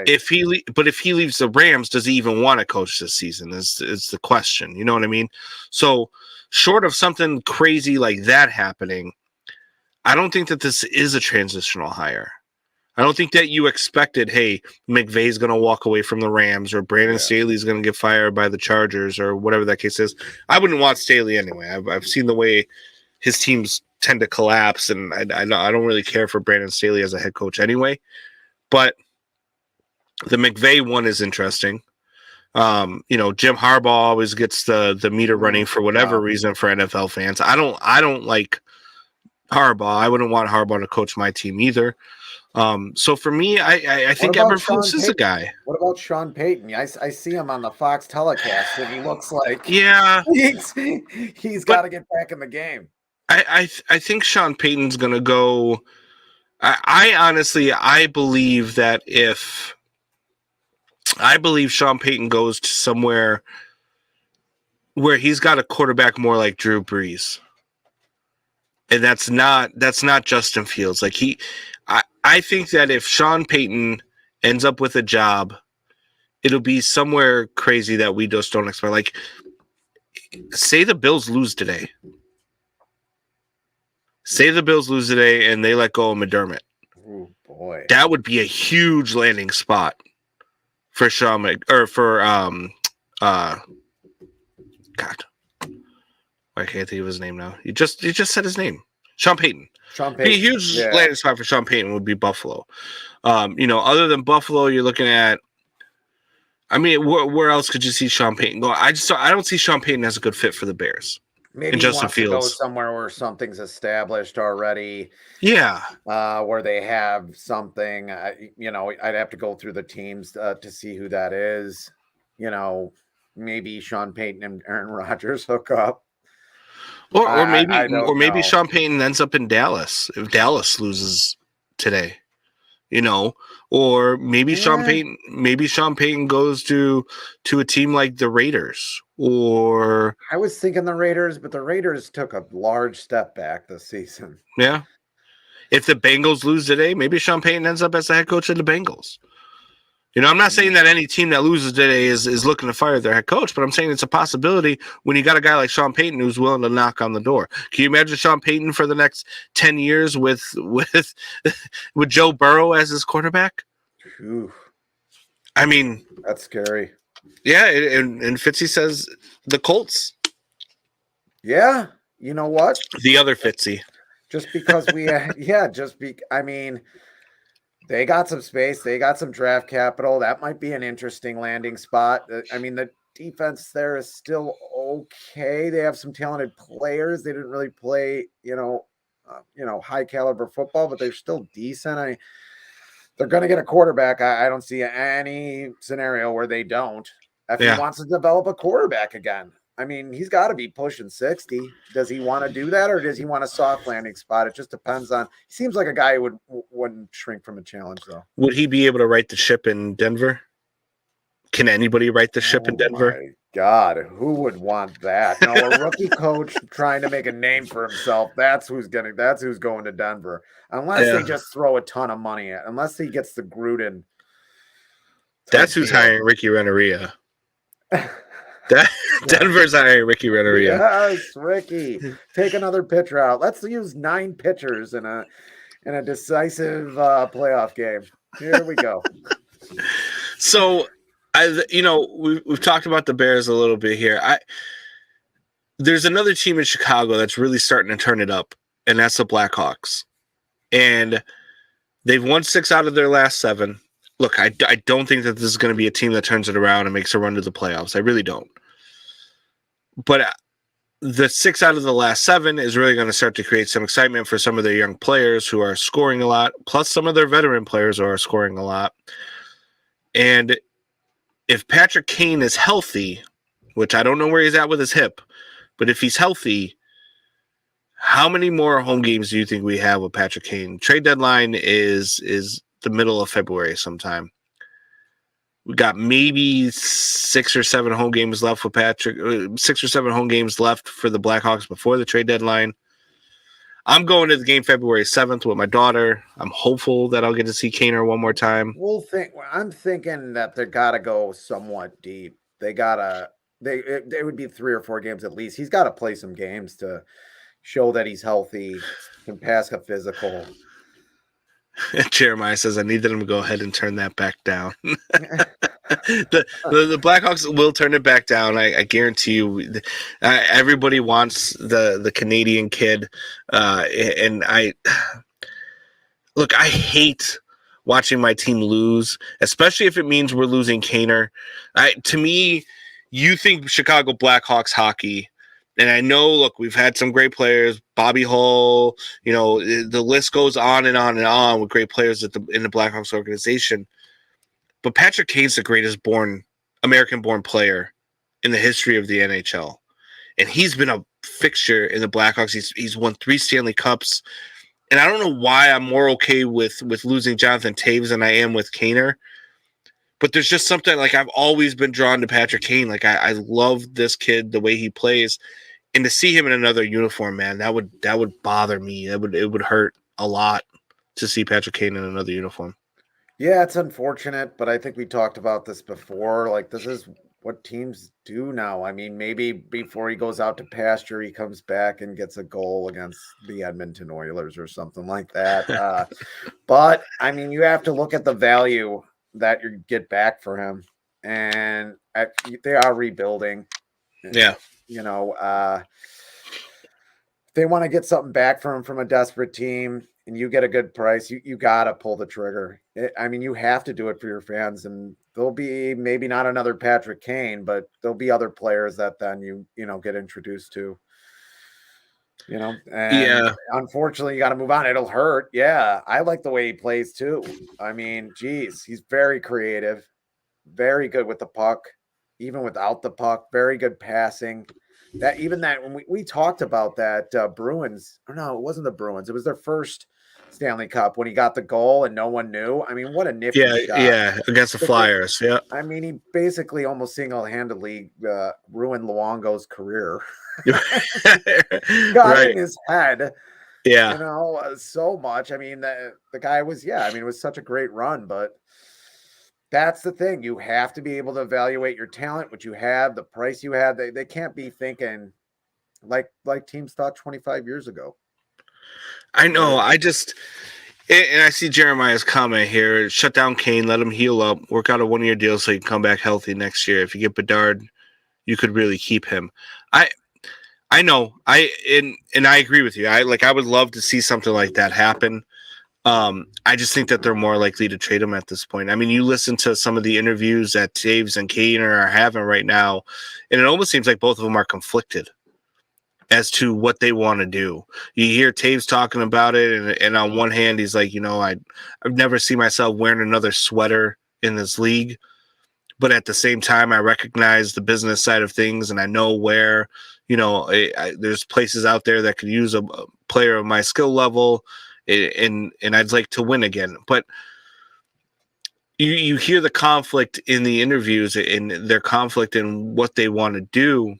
S4: if he leaves the Rams, does he even want to coach this season? Is the question? You know what I mean? So, short of something crazy like that happening, I don't think that this is a transitional hire. I don't think that you expected, hey, McVay's going to walk away from the Rams or Brandon Staley's going to get fired by the Chargers or whatever that case is. I wouldn't want Staley anyway. I've seen the way his teams tend to collapse, and I don't really care for Brandon Staley as a head coach anyway. But the McVay one is interesting. Jim Harbaugh always gets the meter running for whatever reason for NFL fans. I don't like Harbaugh. I wouldn't want Harbaugh to coach my team either. So for me, I think Eberflus is a guy.
S5: What about Sean Payton? I see him on the Fox telecast, and he looks like he's got to get back in the game.
S4: I think Sean Payton's going to go. I honestly believe that I believe Sean Payton goes to somewhere where he's got a quarterback more like Drew Brees. And that's not Justin Fields. Like I think that if Sean Payton ends up with a job, it'll be somewhere crazy that we just don't expect. Like, say the Bills lose today. And they let go of McDermott.
S5: Oh boy,
S4: that would be a huge landing spot for Sean God. I can't think of his name now. You just said his name. Sean Payton. Be a huge landing spot for Sean Payton would be Buffalo. Other than Buffalo, you're looking at. I mean, where else could you see Sean Payton go? I don't see Sean Payton as a good fit for the Bears.
S5: Maybe he wants to go somewhere where something's established already.
S4: Yeah.
S5: Where they have something. I'd have to go through the teams to see who that is. Maybe Sean Payton and Aaron Rodgers hook up.
S4: Or
S5: I don't
S4: maybe
S5: know.
S4: Sean Payton ends up in Dallas if Dallas loses today. Or maybe
S5: Yeah.
S4: Sean Payton goes to a team like the Raiders, or
S5: I was thinking the Raiders, but the Raiders took a large step back this season.
S4: yeah. If the Bengals lose today, maybe Sean Payton ends up as the head coach of the Bengals. I'm not saying that any team that loses today is looking to fire their head coach, but I'm saying it's a possibility when you got a guy like Sean Payton who's willing to knock on the door. Can you imagine Sean Payton for the next 10 years with Joe Burrow as his quarterback?
S5: Ooh,
S4: I mean,
S5: that's scary.
S4: yeah, and Fitzy says the Colts.
S5: Yeah, you know what?
S4: The other Fitzy.
S5: Just because I mean, they got some space, they got some draft capital. That might be an interesting landing spot. I mean, the defense there is still okay. They have some talented players. They didn't really play, high caliber football, but they're still decent. They're going to get a quarterback. I don't see any scenario where they don't. If he wants to develop a quarterback again, I mean, he's got to be pushing 60. Does he want to do that, or does he want a soft landing spot? It just depends on. He seems like a guy who wouldn't shrink from a challenge, though.
S4: Would he be able to right the ship in Denver? Can anybody right the ship in Denver?
S5: My God, who would want that? No, a rookie coach trying to make a name for himself. That's who's going to Denver. Unless they just throw a ton of money at. Unless he gets the Gruden.
S4: That's who's hiring Ricky Renneria. Denver's hiring Ricky Renneria.
S5: Yes, Ricky. Take another pitcher out. Let's use 9 pitchers in a decisive playoff game. Here we go.
S4: So, we've talked about the Bears a little bit here. There's another team in Chicago that's really starting to turn it up, and that's the Blackhawks. And they've won 6 out of their last 7. Look, I don't think that this is going to be a team that turns it around and makes a run to the playoffs. I really don't. But the 6 out of the last 7 is really going to start to create some excitement for some of their young players who are scoring a lot, plus some of their veteran players who are scoring a lot. And if Patrick Kane is healthy, which I don't know where he's at with his hip, but if he's healthy, how many more home games do you think we have with Patrick Kane? Trade deadline is the middle of February sometime. We got maybe 6 or 7 home games left with Patrick. 6 or 7 home games left for the Blackhawks before the trade deadline. I'm going to the game February 7th with my daughter. I'm hopeful that I'll get to see Kaner one more time.
S5: I'm thinking that they got to go somewhat deep. It would be 3 or 4 games at least. He's got to play some games to show that he's healthy, can pass a physical.
S4: Jeremiah says, I need them to go ahead and turn that back down. the Blackhawks will turn it back down. I guarantee you. Everybody wants the Canadian kid. And I hate watching my team lose, especially if it means we're losing Kaner. To me, you think Chicago Blackhawks hockey. And I know, look, we've had some great players, Bobby Hull, the list goes on and on and on with great players in the Blackhawks organization. But Patrick Kane's the greatest American-born player in the history of the NHL. And he's been a fixture in the Blackhawks. He's won 3 Stanley Cups. And I don't know why I'm more okay with losing Jonathan Taves than I am with Kaner. But there's just something, like, I've always been drawn to Patrick Kane. Like, I love this kid, the way he plays. And to see him in another uniform, man, that would bother me. It would hurt a lot to see Patrick Kane in another uniform.
S5: Yeah, it's unfortunate, but I think we talked about this before. Like, this is what teams do now. I mean, maybe before he goes out to pasture, he comes back and gets a goal against the Edmonton Oilers or something like that. But, I mean, you have to look at the value that you get back for him. And they are rebuilding.
S4: Yeah.
S5: If they want to get something back from a desperate team and you get a good price, you got to pull the trigger. You have to do it for your fans, and there'll be maybe not another Patrick Kane, but there'll be other players that then you get introduced to. And unfortunately, you got to move on. It'll hurt. Yeah, I like the way he plays too. I mean, geez, he's very creative, very good with the puck, even without the puck, very good passing. that when we talked about that Bruins, or no, it wasn't the Bruins. It was their first Stanley Cup when he got the goal and no one knew. I mean, what a nifty shot.
S4: Yeah, against the Flyers. Yeah.
S5: I mean, he basically almost single-handedly ruined Luongo's career. Got in his head.
S4: Yeah.
S5: You know, so much. I mean, the guy was, it was such a great run, but that's the thing. You have to be able to evaluate your talent, what you have, the price you have. They can't be thinking like teams thought 25 years ago.
S4: I know. And I see Jeremiah's comment here. Shut down Kane, let him heal up, work out a 1-year deal so he can come back healthy next year. If you get Bedard, you could really keep him. I know. And I agree with you. I would love to see something like that happen. I just think that they're more likely to trade him at this point. I mean, you listen to some of the interviews that Taves and Kane are having right now, and it almost seems like both of them are conflicted as to what they want to do. You hear Taves talking about it, and on one hand, he's like, I've never seen myself wearing another sweater in this league. But at the same time, I recognize the business side of things, and I know where, there's places out there that could use a player of my skill level, and I'd like to win again. But you hear the conflict in the interviews and their conflict in what they want to do.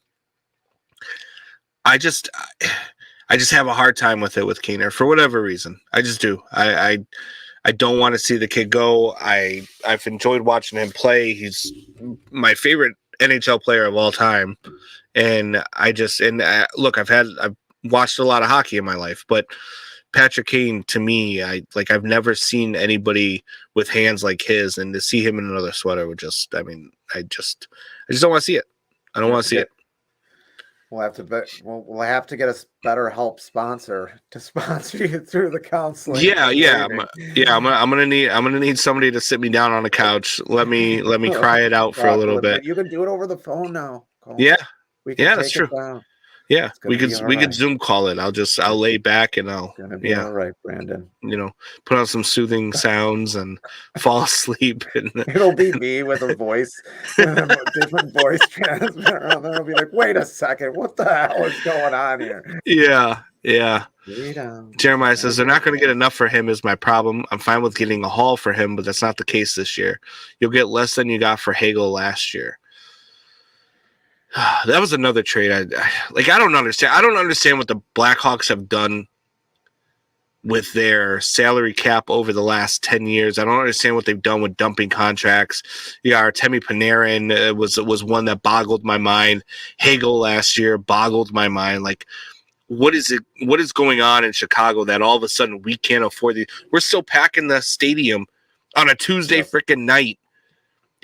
S4: I just have a hard time with it with Keener for whatever reason. I just do. I don't want to see the kid go. I've enjoyed watching him play. He's my favorite NHL player of all time. And look, I've watched a lot of hockey in my life, but Patrick Kane, to me, I've never seen anybody with hands like his, and to see him in another sweater would I just don't want to see it. I don't want to see it.
S5: We'll have to get a BetterHelp sponsor to sponsor you through the counseling.
S4: I'm gonna need somebody to sit me down on the couch. Let me cry it out for a little bit.
S5: You can do it over the phone now, Cole.
S4: Yeah,
S5: that's
S4: true. Yeah, we could Zoom call it. I'll lay back and I'll
S5: all right, Brandon.
S4: Put on some soothing sounds and fall asleep. And
S5: it'll be me with a voice, different voice transmitter. And then I'll be like, wait a second, what the hell is going on here?
S4: Yeah. Jeremiah says they're not going to get enough for him is my problem. I'm fine with getting a haul for him, but that's not the case this year. You'll get less than you got for Hagel last year. That was another trade. I don't understand. I don't understand what the Blackhawks have done with their salary cap over the last 10 years. I don't understand what they've done with dumping contracts. Artemi Panarin was one that boggled my mind. Hagel last year boggled my mind. What is going on in Chicago that all of a sudden we can't afford these? We're still packing the stadium on a Tuesday freaking night.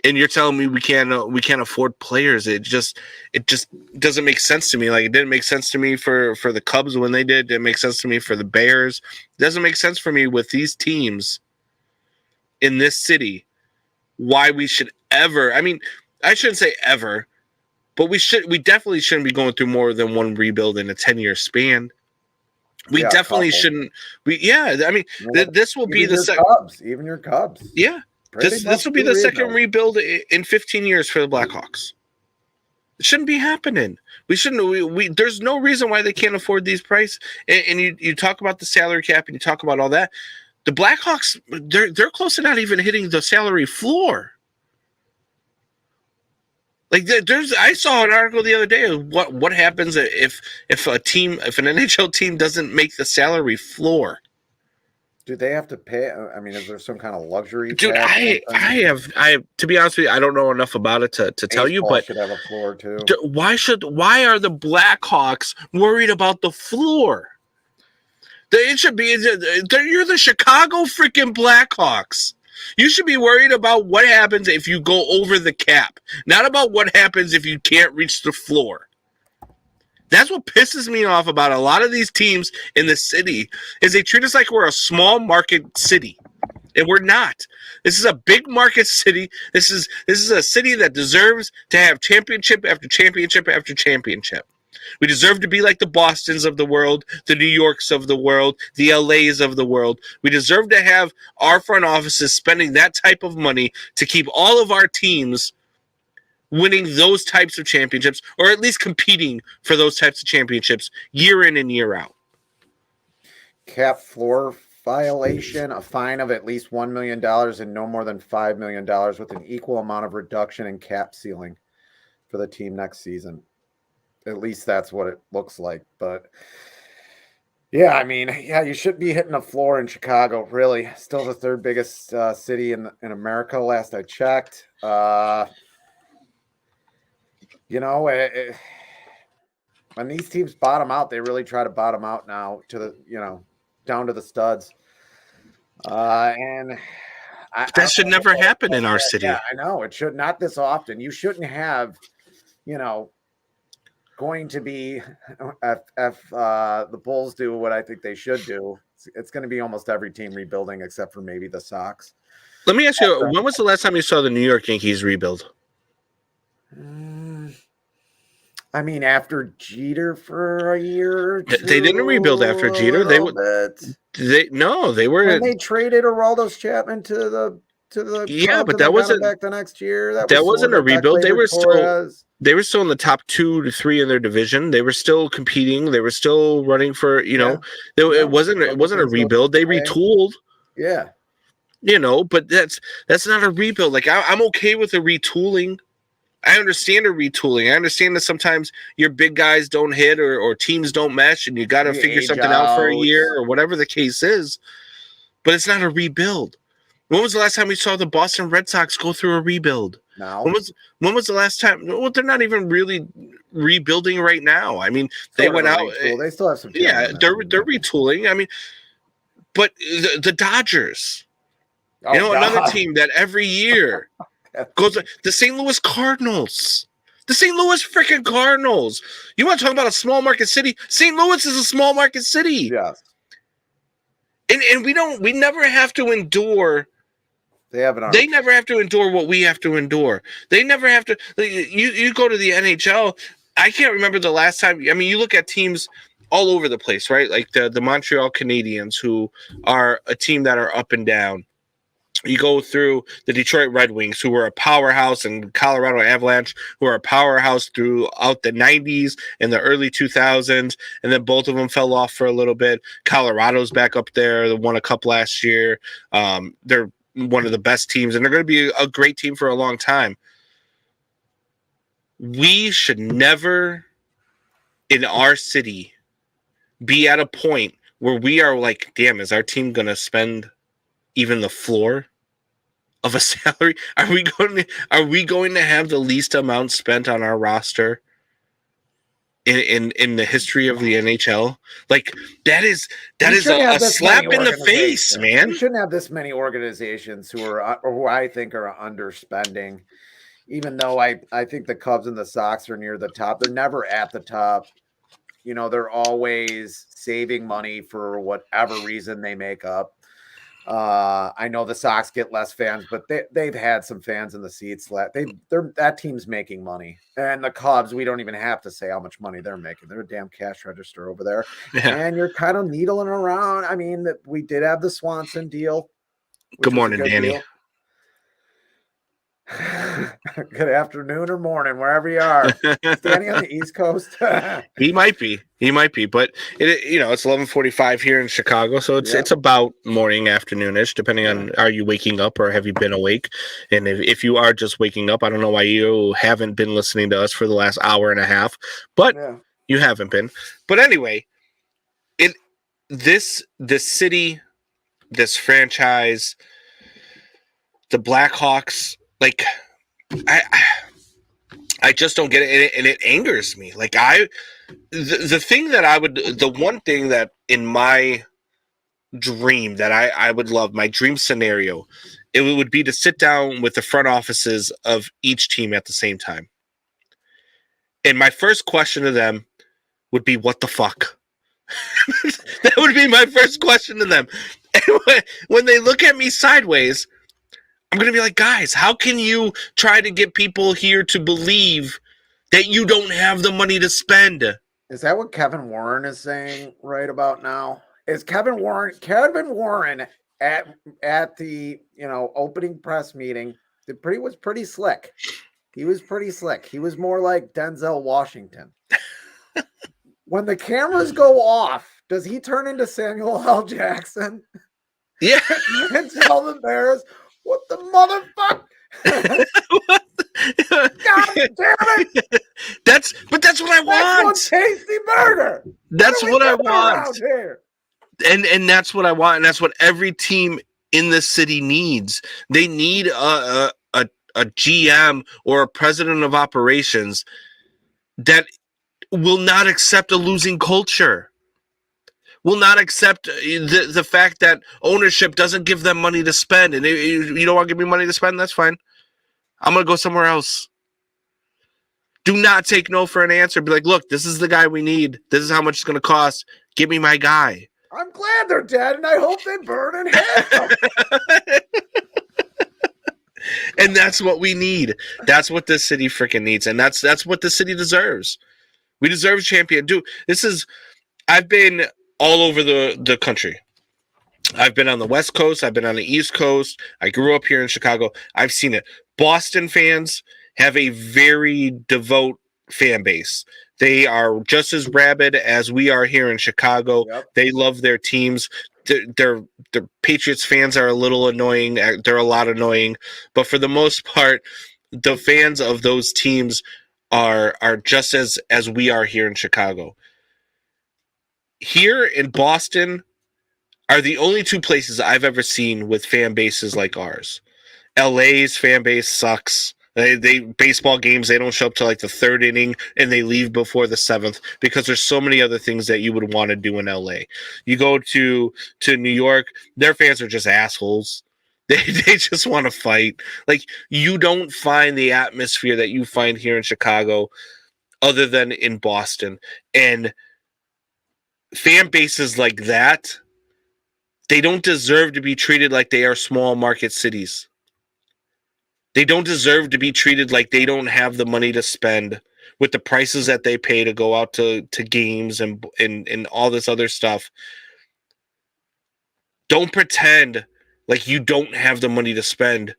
S4: And you're telling me we can't afford players. It just doesn't make sense to me. It didn't make sense to me for the Cubs when they did. It didn't make sense to me for the Bears. It doesn't make sense for me with these teams in this city. Why we should ever? I mean, I shouldn't say ever, but we definitely shouldn't be going through more than one rebuild in a 10-year span. We definitely shouldn't. This will be the
S5: Cubs, even your Cubs.
S4: Yeah. This will be the second rebuild in 15 years for the Blackhawks. It shouldn't be happening. We shouldn't. There's no reason why they can't afford these prices. And you talk about the salary cap and you talk about all that. The Blackhawks, they're close to not even hitting the salary floor. I saw an article the other day of what happens if an NHL team doesn't make the salary floor.
S5: Do they have to pay? I mean, is there some kind of luxury?
S4: Dude, I have to be honest with you, I don't know enough about it to tell you, but
S5: should have a floor too.
S4: Why are the Blackhawks worried about the floor? It should be. You're the Chicago freaking Blackhawks. You should be worried about what happens if you go over the cap, not about what happens if you can't reach the floor. That's what pisses me off about a lot of these teams in the city is they treat us like we're a small market city. And we're not. This is a big market city. This is a city that deserves to have championship after championship after championship. We deserve to be like the Bostons of the world, the New Yorks of the world, the LAs of the world. We deserve to have our front offices spending that type of money to keep all of our teams winning those types of championships, or at least competing for those types of championships year in and year out.
S5: Cap floor violation, a fine of at least $1 million and no more than $5 million with an equal amount of reduction in cap ceiling for the team next season. At least that's what it looks like. But yeah, I mean, yeah, you shouldn't be hitting a floor in Chicago, really. Still the third biggest city in America, last I checked. You know, when these teams bottom out, they really try to bottom out now to the, you know, down to the studs. And
S4: that should never happen in our city.
S5: Yeah, I know. It should not this often. You shouldn't have, you know, going to be if the Bulls do what I think they should do. It's going to be almost every team rebuilding except for maybe the Sox.
S4: Let me ask you, when was the last time you saw the New York Yankees rebuild?
S5: I mean, after Jeter for a year or two,
S4: they didn't rebuild after Jeter. They were when
S5: they traded Aroldis Chapman to the
S4: yeah, but that wasn't
S5: back the next year.
S4: That wasn't a rebuild. They were still in the top 2 to 3 in their division. They were still competing. They were still running for, you know, it wasn't a rebuild. They retooled.
S5: Yeah.
S4: You know, but that's not a rebuild. Like I'm okay with a retooling. I understand a retooling. I understand that sometimes your big guys don't hit or teams don't mesh and you got to figure something out for a year or whatever the case is. But it's not a rebuild. When was the last time we saw the Boston Red Sox go through a rebuild?
S5: No.
S4: When was the last time? Well, they're not even really rebuilding right now. I mean, they went out.
S5: They still have some.
S4: Yeah, they're retooling. I mean, but the Dodgers, another team that every year goes. The St. Louis Cardinals. The St. Louis freaking Cardinals. You want to talk about a small market city? St. Louis is a small market city.
S5: Yes.
S4: And we never have to endure. They never have to endure what we have to endure. They never have to. You go to the NHL. I can't remember the last time. I mean, you look at teams all over the place, right? Like the Montreal Canadiens, who are a team that are up and down. You go through the Detroit Red Wings, who were a powerhouse, and Colorado Avalanche, who are a powerhouse throughout the 90s and the early 2000s, and then both of them fell off for a little bit. Colorado's back up there. They won a cup last year. They're one of the best teams, and they're going to be a great team for a long time. We should never, in our city, be at a point where we are like, damn, is our team going to spend even the floor of a salary? Are we going to have the least amount spent on our roster in the history of the NHL? Like that is a slap in the face, man.
S5: We shouldn't have this many organizations who I think are underspending. Even though I think the Cubs and the Sox are near the top, they're never at the top. You know, they're always saving money for whatever reason they make up. I know the Sox get less fans, but they've had some fans in the seats. That team's making money, and the Cubs, we don't even have to say how much money they're making. They're a damn cash register over there, and you're kind of needling around. I mean, we did have the Swanson deal.
S4: Good morning, Danny.
S5: Good afternoon or morning, wherever you are. Is Danny on the East Coast?
S4: He might be, but it's 11:45 here in Chicago, so it's about morning, afternoonish, depending on are you waking up or have you been awake. And if you are just waking up, I don't know why you haven't been listening to us for the last hour and a half, but you haven't been. But anyway, this city, this franchise, the Blackhawks. Like, I just don't get it, and it angers me. Like the one thing that in my dream that I would love, my dream scenario, it would be to sit down with the front offices of each team at the same time. And my first question to them would be, what the fuck? That would be my first question to them. And when they look at me sideways, I'm going to be like, guys, how can you try to get people here to believe that you don't have the money to spend?
S5: Is that what Kevin Warren is saying right about now? Is Kevin Warren at the opening press meeting was pretty slick. He was pretty slick. He was more like Denzel Washington. When the cameras go off, does he turn into Samuel L. Jackson
S4: Yeah.
S5: and tell the Bears, what the motherfucker? God damn it!
S4: That's what I
S5: That's one
S4: want.
S5: tasty burger.
S4: That's what I
S5: doing
S4: want.
S5: around here?
S4: And that's what I want, and that's what every team in the city needs. They need a GM or a president of operations that will not accept a losing culture. Will not accept the fact that ownership doesn't give them money to spend. And you don't want to give me money to spend? That's fine. I'm going to go somewhere else. Do not take no for an answer. Be like, look, this is the guy we need. This is how much it's going to cost. Give me my guy.
S5: I'm glad they're dead, and I hope they burn in hell.
S4: And that's what we need. That's what this city freaking needs. And that's what the city deserves. We deserve a champion. Dude, I've been all over the country. I've been on the West Coast. I've been on the East Coast. I grew up here in Chicago. I've seen it. Boston fans have a very devout fan base. They are just as rabid as we are here in Chicago.
S5: Yep.
S4: They love their teams. Their Patriots fans are a little annoying. They're a lot annoying. But for the most part, the fans of those teams are just as we are here in Chicago. Here in Boston are the only two places I've ever seen with fan bases like ours. LA's fan base sucks. They baseball games, they don't show up to like the third inning and they leave before the seventh because there's so many other things that you would want to do in LA. You go to New York, their fans are just assholes. They just want to fight. Like, you don't find the atmosphere that you find here in Chicago other than in Boston. And fan bases like that, they don't deserve to be treated like they are small market cities. They don't deserve to be treated like they don't have the money to spend with the prices that they pay to go out to games and all this other stuff. Don't pretend like you don't have the money to spend,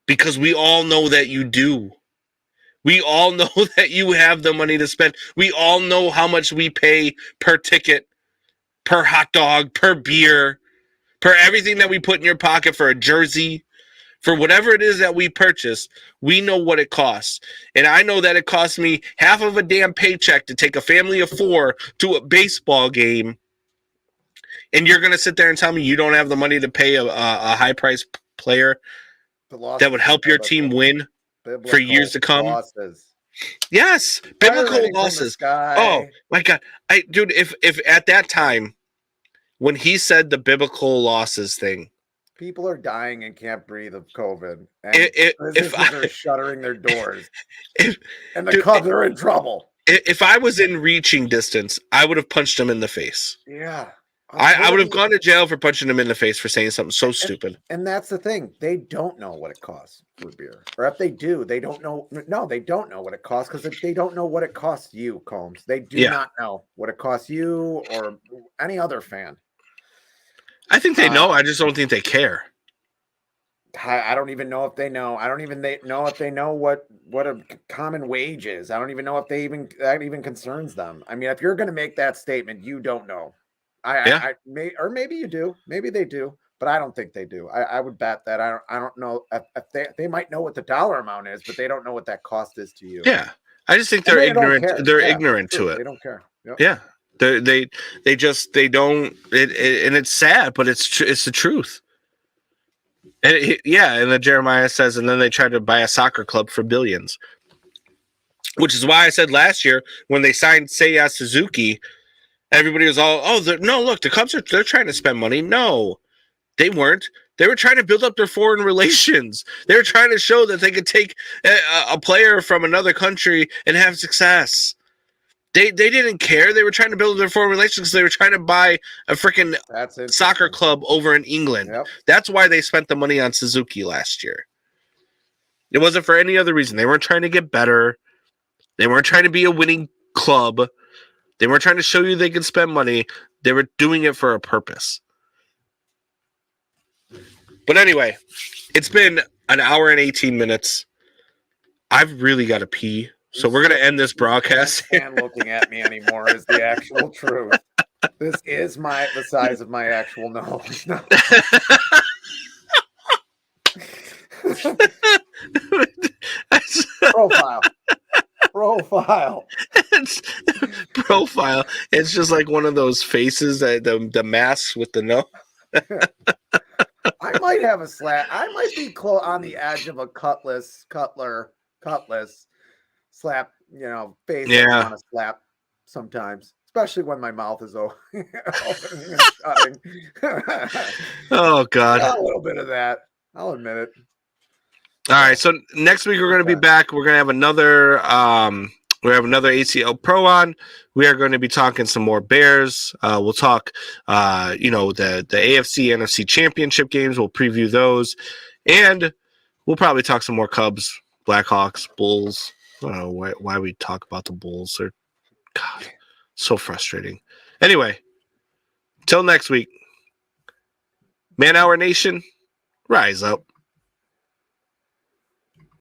S4: because we all know that you do. We all know that you have the money to spend. We all know how much we pay per ticket, per hot dog, per beer, per everything that we put in your pocket, for a jersey. For whatever it is that we purchase, we know what it costs. And I know that it costs me half of a damn paycheck to take a family of 4 to a baseball game. And you're going to sit there and tell me you don't have the money to pay a high-priced player that would help your team win for years to come?
S5: Losses.
S4: Yes, biblical losses. Oh, my God. Dude, if at that time, when he said the biblical losses thing,
S5: people are dying and can't breathe of COVID. And
S4: if
S5: are shuttering their doors. And the Cubs are in trouble.
S4: If I was in reaching distance, I would have punched him in the face.
S5: Yeah.
S4: I would have gone to jail for punching him in the face for saying something so stupid.
S5: And that's the thing. They don't know what it costs for beer. Or if they do, they don't know. No, they don't know what it costs, because they don't know what it costs you, Combs. They do not know what it costs you or any other fan.
S4: I think they know. I just don't think they care.
S5: I don't even know if they know. I don't even know if they know what a common wage is. I don't even know if that even concerns them. I mean, if you're going to make that statement, you don't know. Or maybe you do. Maybe they do, but I don't think they do. I would bet that I don't know if they might know what the dollar amount is, but they don't know what that cost is to you.
S4: Yeah, I just think they're ignorant. They're ignorant to it.
S5: They don't care. Yep.
S4: Yeah. They don't, and it's sad, but it's the truth. And and then Jeremiah says, and then they try to buy a soccer club for billions, which is why I said last year when they signed Seiya Suzuki, everybody was all, no, look, the Cubs they're trying to spend money. No, they weren't. They were trying to build up their foreign relations. They were trying to show that they could take a player from another country and have success. They didn't care. They were trying to build their foreign relations because they were trying to buy a freaking soccer club over in England.
S5: Yep.
S4: That's why they spent the money on Suzuki last year. It wasn't for any other reason. They weren't trying to get better. They weren't trying to be a winning club. They weren't trying to show you they could spend money. They were doing it for a purpose. But anyway, it's been an hour and 18 minutes. I've really got to pee. So we're going to end this broadcast.
S5: And looking at me anymore is the actual truth. This is the size of my actual nose. No. Profile.
S4: Profile. It's just like one of those faces, the masks with the nose.
S5: I might have a slap. I might be on the edge of a cutlass slap, face.
S4: Yeah.
S5: I want to slap sometimes, especially when my mouth is opening and shutting.
S4: Oh, God.
S5: A little bit of that. I'll admit it.
S4: All right. So next week we're going to be back. We're going to have another ACL Pro on. We are going to be talking some more Bears. We'll talk, the AFC, NFC championship games. We'll preview those. And we'll probably talk some more Cubs, Blackhawks, Bulls. I don't know why we talk about the Bulls. They're, God, so frustrating. Anyway, till next week. Man Hour Nation, rise up.